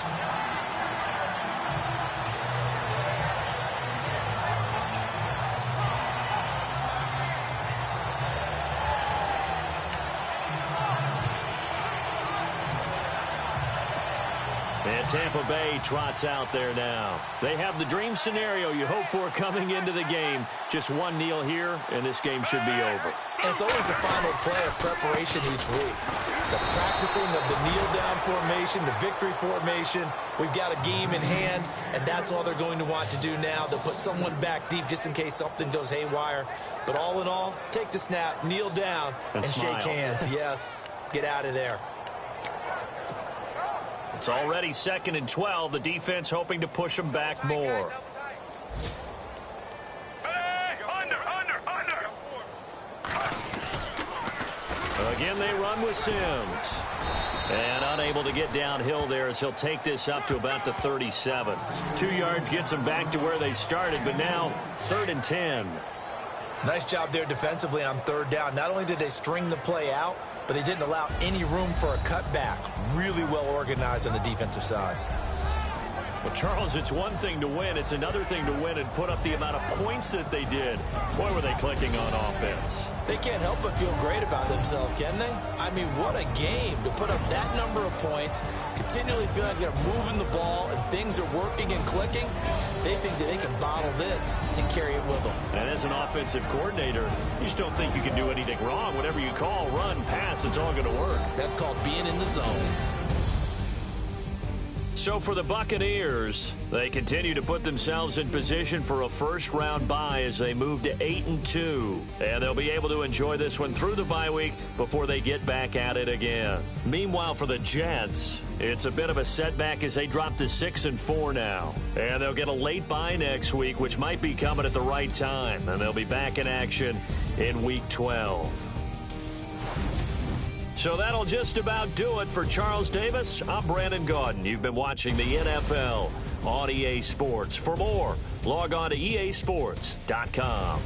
And Tampa Bay trots out there now. They have the dream scenario you hope for coming into the game. Just one kneel here, and this game should be over. And it's always the final play of preparation each week. The practicing of the kneel-down formation, the victory formation. We've got a game in hand, and that's all they're going to want to do now. They'll put someone back deep just in case something goes haywire. But all in all, take the snap, kneel down, and shake hands. Yes, get out of there. It's already 2nd and 12. The defense hoping to push them back more. Hey, under. Again, they run with Sims. And unable to get downhill there as he'll take this up to about the 37. 2 yards gets them back to where they started, but now 3rd and 10. Nice job there defensively on 3rd down. Not only did they string the play out, but they didn't allow any room for a cutback. Really well organized on the defensive side. Well, Charles, it's one thing to win. It's another thing to win and put up the amount of points that they did. Boy, were they clicking on offense. They can't help but feel great about themselves, can they? I mean, what a game to put up that number of points, continually feel like they're moving the ball and things are working and clicking. They think that they can bottle this and carry it with them. And as an offensive coordinator, you just don't think you can do anything wrong. Whatever you call, run, pass, it's all going to work. That's called being in the zone. So for the Buccaneers, they continue to put themselves in position for a first-round bye as they move to 8-2. And they'll be able to enjoy this one through the bye week before they get back at it again. Meanwhile, for the Jets, it's a bit of a setback as they drop to 6-4 now. And they'll get a late bye next week, which might be coming at the right time. And they'll be back in action in Week 12. So that'll just about do it for Charles Davis. I'm Brandon Gaudin. You've been watching the NFL on EA Sports. For more, log on to easports.com.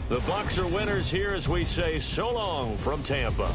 The Bucs are winners here as we say so long from Tampa.